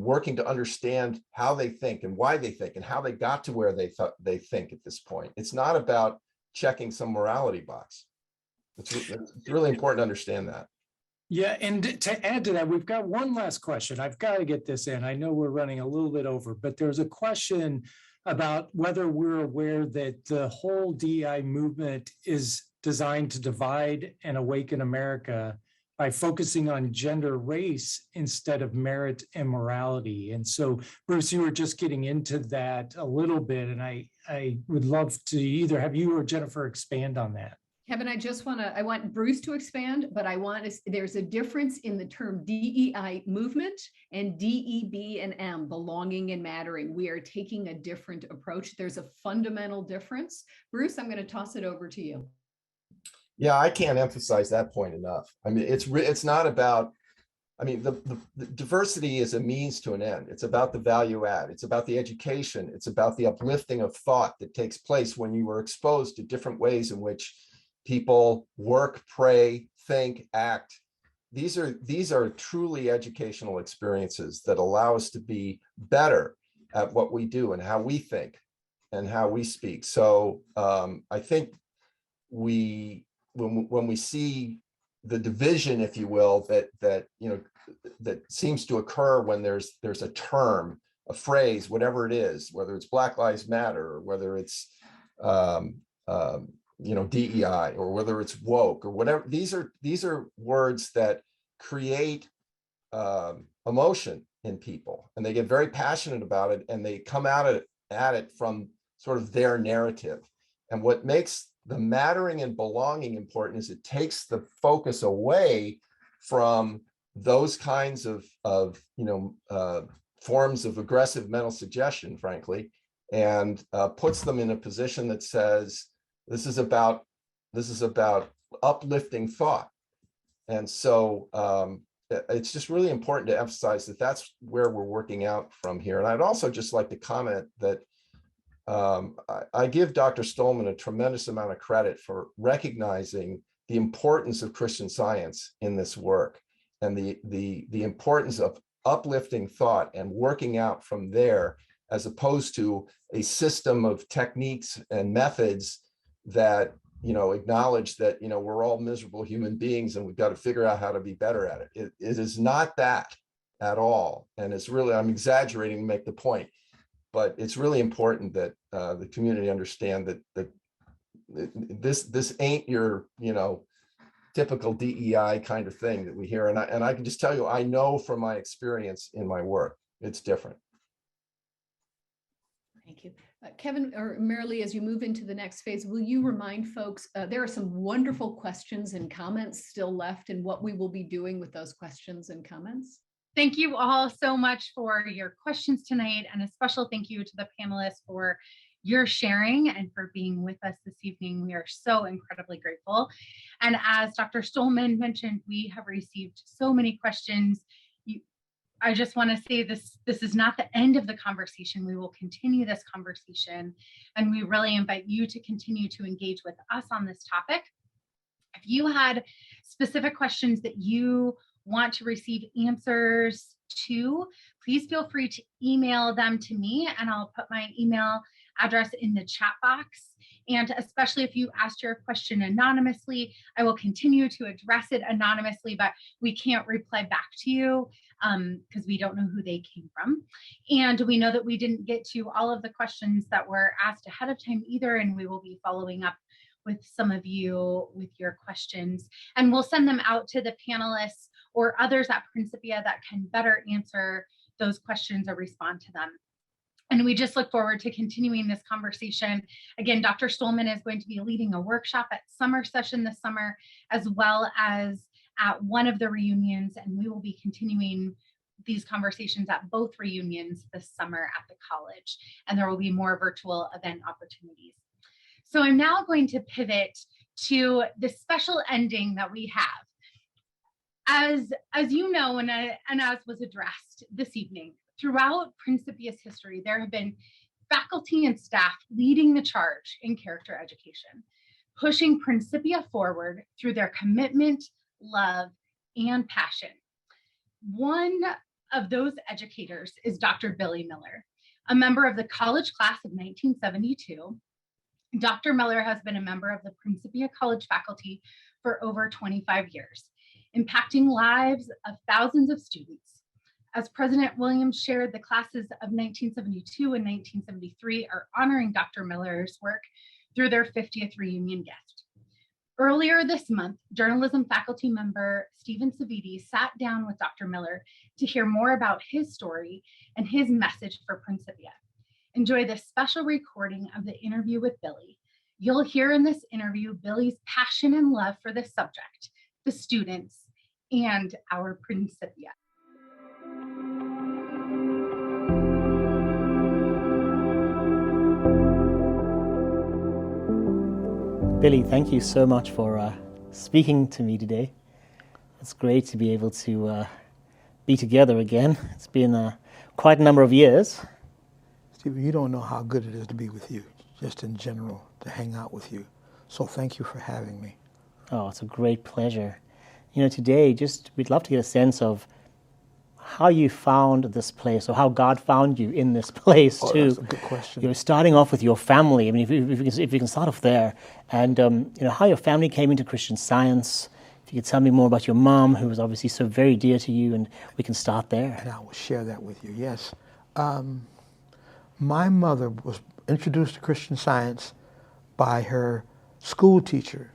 [SPEAKER 6] working to understand how they think and why they think and how they got to where they think at this point. It's not about checking some morality box. It's really important to understand that.
[SPEAKER 7] Yeah, and to add to that, we've got one last question. I've got to get this in. I know we're running a little bit over, but there's a question about whether we're aware that the whole DEI movement is designed to divide and awaken America by focusing on gender, race, instead of merit and morality. And so, Bruce, you were just getting into that a little bit, and I would love to either have you or Jennifer expand on that.
[SPEAKER 3] Kevin, I want Bruce to expand, but there's a difference in the term DEI movement and DEB&M, belonging and mattering. We are taking a different approach. There's a fundamental difference. Bruce, I'm going to toss it over to you.
[SPEAKER 6] Yeah, I can't emphasize that point enough. I mean, it's not about, the diversity is a means to an end. It's about the value add. It's about the education. It's about the uplifting of thought that takes place when you are exposed to different ways in which people work, pray, think, act. These are truly educational experiences that allow us to be better at what we do and how we think and how we speak. So I think when we see the division, if you will, that seems to occur when there's a term, a phrase, whatever it is, whether it's Black Lives Matter or whether it's DEI or whether it's woke or whatever. These are words that create emotion in people, and they get very passionate about it, and they come at it from sort of their narrative. And what makes the mattering and belonging important is it takes the focus away from those kinds of forms of aggressive mental suggestion, frankly, and puts them in a position that says, this is about uplifting thought. And so it's just really important to emphasize that that's where we're working out from here. And I'd also just like to comment that I give Dr. Stollman a tremendous amount of credit for recognizing the importance of Christian Science in this work, and the importance of uplifting thought and working out from there, as opposed to a system of techniques and methods that, acknowledge that, we're all miserable human beings and we've got to figure out how to be better at it. It is not that at all. And it's really, I'm exaggerating to make the point, but it's really important that the community understand that this ain't your, typical DEI kind of thing that we hear. And I can just tell you, I know from my experience in my work, it's different.
[SPEAKER 3] Thank you. Kevin or Marilee, as you move into the next phase, will you remind folks, there are some wonderful questions and comments still left, and what we will be doing with those questions and comments?
[SPEAKER 1] Thank you all so much for your questions tonight, and a special thank you to the panelists for your sharing and for being with us this evening. We are so incredibly grateful. And as Dr. Stollman mentioned, we have received so many questions. I just want to say this is not the end of the conversation. We will continue this conversation, and we really invite you to continue to engage with us on this topic. If you had specific questions that you want to receive answers to, please feel free to email them to me, and I'll put my email address in the chat box. And especially if you asked your question anonymously, I will continue to address it anonymously, but we can't reply back to you because we don't know who they came from. And we know that we didn't get to all of the questions that were asked ahead of time either, and we will be following up with some of you with your questions. And we'll send them out to the panelists or others at Principia that can better answer those questions or respond to them. And we just look forward to continuing this conversation. Again, Dr. Stollman is going to be leading a workshop at summer session this summer, as well as at one of the reunions, and we will be continuing these conversations at both reunions this summer at the college, and there will be more virtual event opportunities. So I'm now going to pivot to the special ending that we have. As you know, and as was addressed this evening, throughout Principia's history, there have been faculty and staff leading the charge in character education, pushing Principia forward through their commitment, love, and passion. One of those educators is Dr. Billy Miller, a member of the college class of 1972. Dr. Miller has been a member of the Principia College faculty for over 25 years, impacting lives of thousands of students. As President Williams shared, the classes of 1972 and 1973 are honoring Dr. Miller's work through their 50th reunion gift. Earlier this month, journalism faculty member Stephen Savidi sat down with Dr. Miller to hear more about his story and his message for Principia. Enjoy this special recording of the interview with Billy. You'll hear in this interview Billy's passion and love for the subject, the students, and our Principia.
[SPEAKER 8] Billy, thank you so much for speaking to me today. It's great to be able to be together again. It's been quite a number of years.
[SPEAKER 9] Stephen, you don't know how good it is to be with you, just in general, to hang out with you. So thank you for having me.
[SPEAKER 8] Oh, it's a great pleasure. You know, today, we'd love to get a sense of how you found this place, or how God found you in this place too.
[SPEAKER 9] That's a good question.
[SPEAKER 8] You're starting off with your family. I mean, if you can start off there, and how your family came into Christian Science. If you could tell me more about your mom, who was obviously so very dear to you, and we can start there.
[SPEAKER 9] And I will share that with you. Yes, my mother was introduced to Christian Science by her school teacher,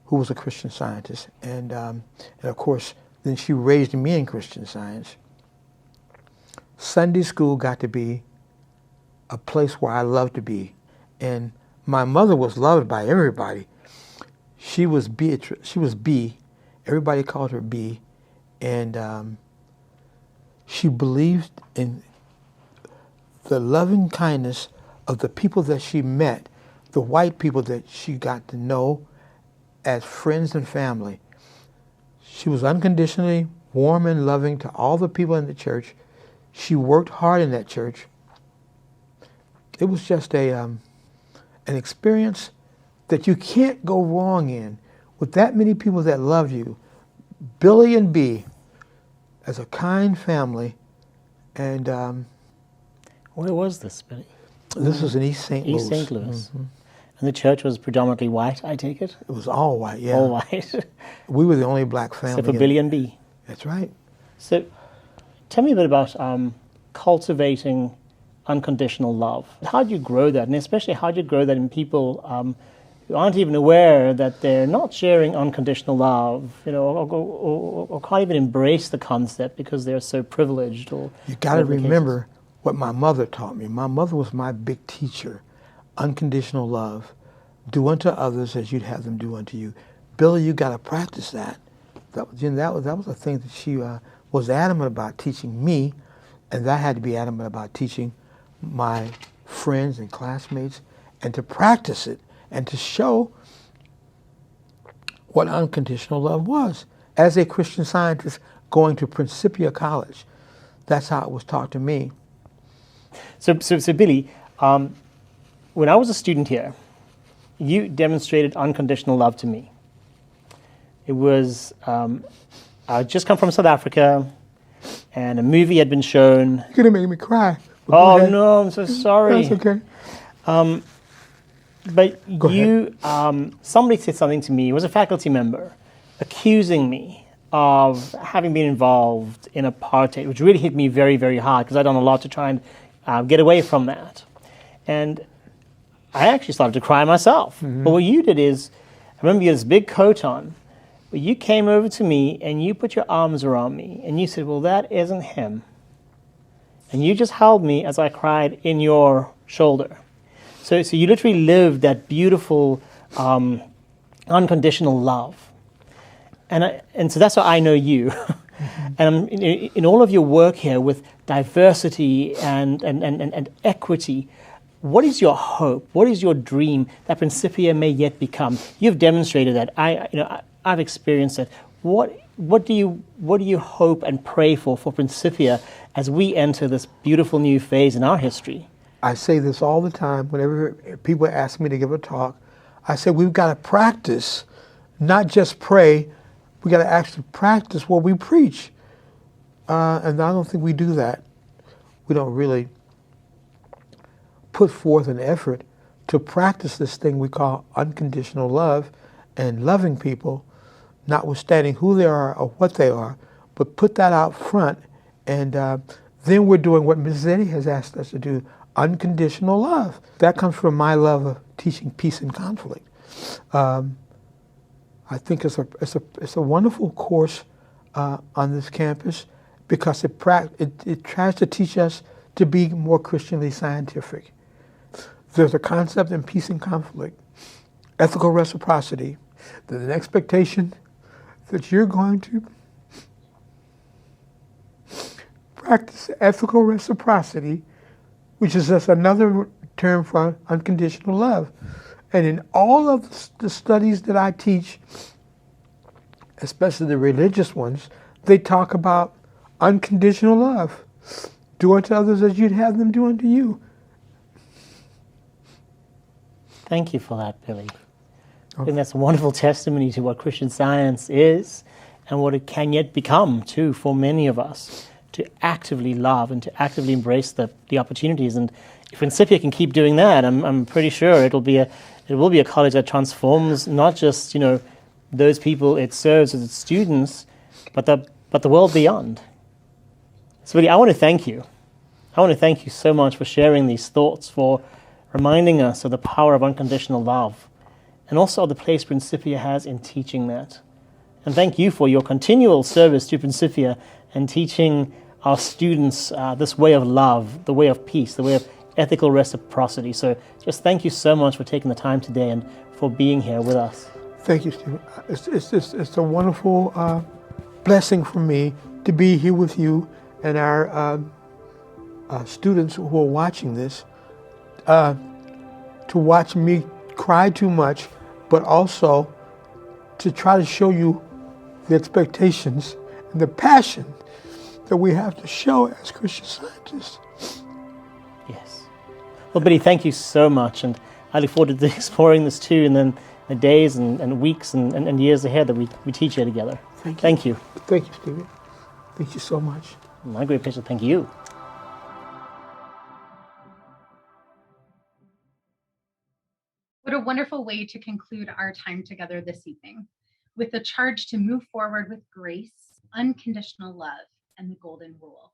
[SPEAKER 9] who was a Christian Scientist, and of course. Then she raised me in Christian Science. Sunday school got to be a place where I loved to be. And my mother was loved by everybody. She was B. Everybody called her B. And she believed in the loving kindness of the people that she met, the white people that she got to know as friends and family. She was unconditionally warm and loving to all the people in the church. She worked hard in that church. It was just an experience that you can't go wrong in. With that many people that love you, Billy and B, as a kind family, and
[SPEAKER 8] Where was this, Billy?
[SPEAKER 9] this was in East St. Louis.
[SPEAKER 8] East St. Louis.
[SPEAKER 9] Mhm.
[SPEAKER 8] And the church was predominantly white, I take it?
[SPEAKER 9] It was all white, yeah.
[SPEAKER 8] All white.
[SPEAKER 9] We were the only black family.
[SPEAKER 8] Except for
[SPEAKER 9] in-
[SPEAKER 8] Billy and B.
[SPEAKER 9] That's right.
[SPEAKER 8] So tell me a bit about cultivating unconditional love. How do you grow that? And especially how do you grow that in people who aren't even aware that they're not sharing unconditional love, or can't even embrace the concept because they're so privileged? Or
[SPEAKER 9] You got to
[SPEAKER 8] whatever the case is.
[SPEAKER 9] remember what my mother taught me. My mother was my big teacher. Unconditional love. Do unto others as you'd have them do unto you. Billy, you got to practice that. That was a thing that she was adamant about teaching me, and I had to be adamant about teaching my friends and classmates, and to practice it and to show what unconditional love was. As a Christian Scientist going to Principia College, that's how it was taught to me.
[SPEAKER 8] So Billy, when I was a student here, you demonstrated unconditional love to me. It was, I had just come from South Africa, and a movie had been shown.
[SPEAKER 9] You're going to make me cry. But go
[SPEAKER 8] Oh
[SPEAKER 9] ahead.
[SPEAKER 8] no, I'm so sorry.
[SPEAKER 9] That's okay.
[SPEAKER 8] But
[SPEAKER 9] Go
[SPEAKER 8] you, somebody said something to me, it was a faculty member, accusing me of having been involved in apartheid, which really hit me very, very hard because I'd done a lot to try and get away from that. And I actually started to cry myself.
[SPEAKER 9] Mm-hmm.
[SPEAKER 8] But what you did is, I remember you had this big coat on, but you came over to me and you put your arms around me and you said, well, that isn't him. And you just held me as I cried in your shoulder. So you literally lived that beautiful, unconditional love. And so that's how I know you. And in all of your work here with diversity and equity, what is your hope? What is your dream that Principia may yet become? You've demonstrated that. I've experienced it. What do you hope and pray for Principia as we enter this beautiful new phase in our history?
[SPEAKER 9] I say this all the time whenever people ask me to give a talk. I say we've got to practice, not just pray. We got to actually practice what we preach. And I don't think we do that. We don't really put forth an effort to practice this thing we call unconditional love and loving people, notwithstanding who they are or what they are, but put that out front. And then we're doing what Mrs. Eddie has asked us to do, unconditional love. That comes from my love of teaching peace and conflict. I think it's a wonderful course on this campus because it tries to teach us to be more Christianly scientific. There's a concept in peace and conflict, ethical reciprocity. There's an expectation that you're going to practice ethical reciprocity, which is just another term for unconditional love. And in all of the studies that I teach, especially the religious ones, they talk about unconditional love. Do unto others as you'd have them do unto you.
[SPEAKER 8] Thank you for that, Billy. I think that's a wonderful testimony to what Christian Science is and what it can yet become, too, for many of us, to actively love and to actively embrace the opportunities. And if Principia can keep doing that, I'm pretty sure it will be a college that transforms not just those people it serves as its students, but the world beyond. So really, I want to thank you. I want to thank you so much for sharing these thoughts, for reminding us of the power of unconditional love, and also the place Principia has in teaching that. And thank you for your continual service to Principia and teaching our students this way of love, the way of peace, the way of ethical reciprocity. So just thank you so much for taking the time today and for being here with us.
[SPEAKER 9] Thank you, Stephen. It's a wonderful blessing for me to be here with you and our students who are watching this, to watch me cry too much, but also to try to show you the expectations and the passion that we have to show as Christian Scientists.
[SPEAKER 8] Yes. Well, Billy, thank you so much, and I look forward to exploring this too in the days and weeks and years ahead that we teach here together.
[SPEAKER 9] Thank you.
[SPEAKER 8] Thank you.
[SPEAKER 9] Thank you, Stephen. Thank you so much.
[SPEAKER 8] My great pleasure. Thank you.
[SPEAKER 1] What a wonderful way to conclude our time together this evening, with the charge to move forward with grace, unconditional love, and the golden rule.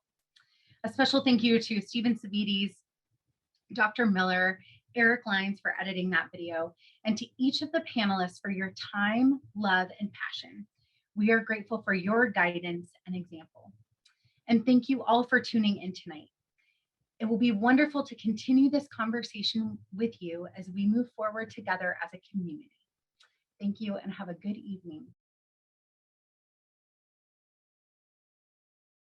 [SPEAKER 1] A special thank you to Stephen Savides, Dr. Miller, Eric Lyons for editing that video, and to each of the panelists for your time, love, and passion. We are grateful for your guidance and example. And thank you all for tuning in tonight. It will be wonderful to continue this conversation with you as we move forward together as a community. Thank you and have a good evening.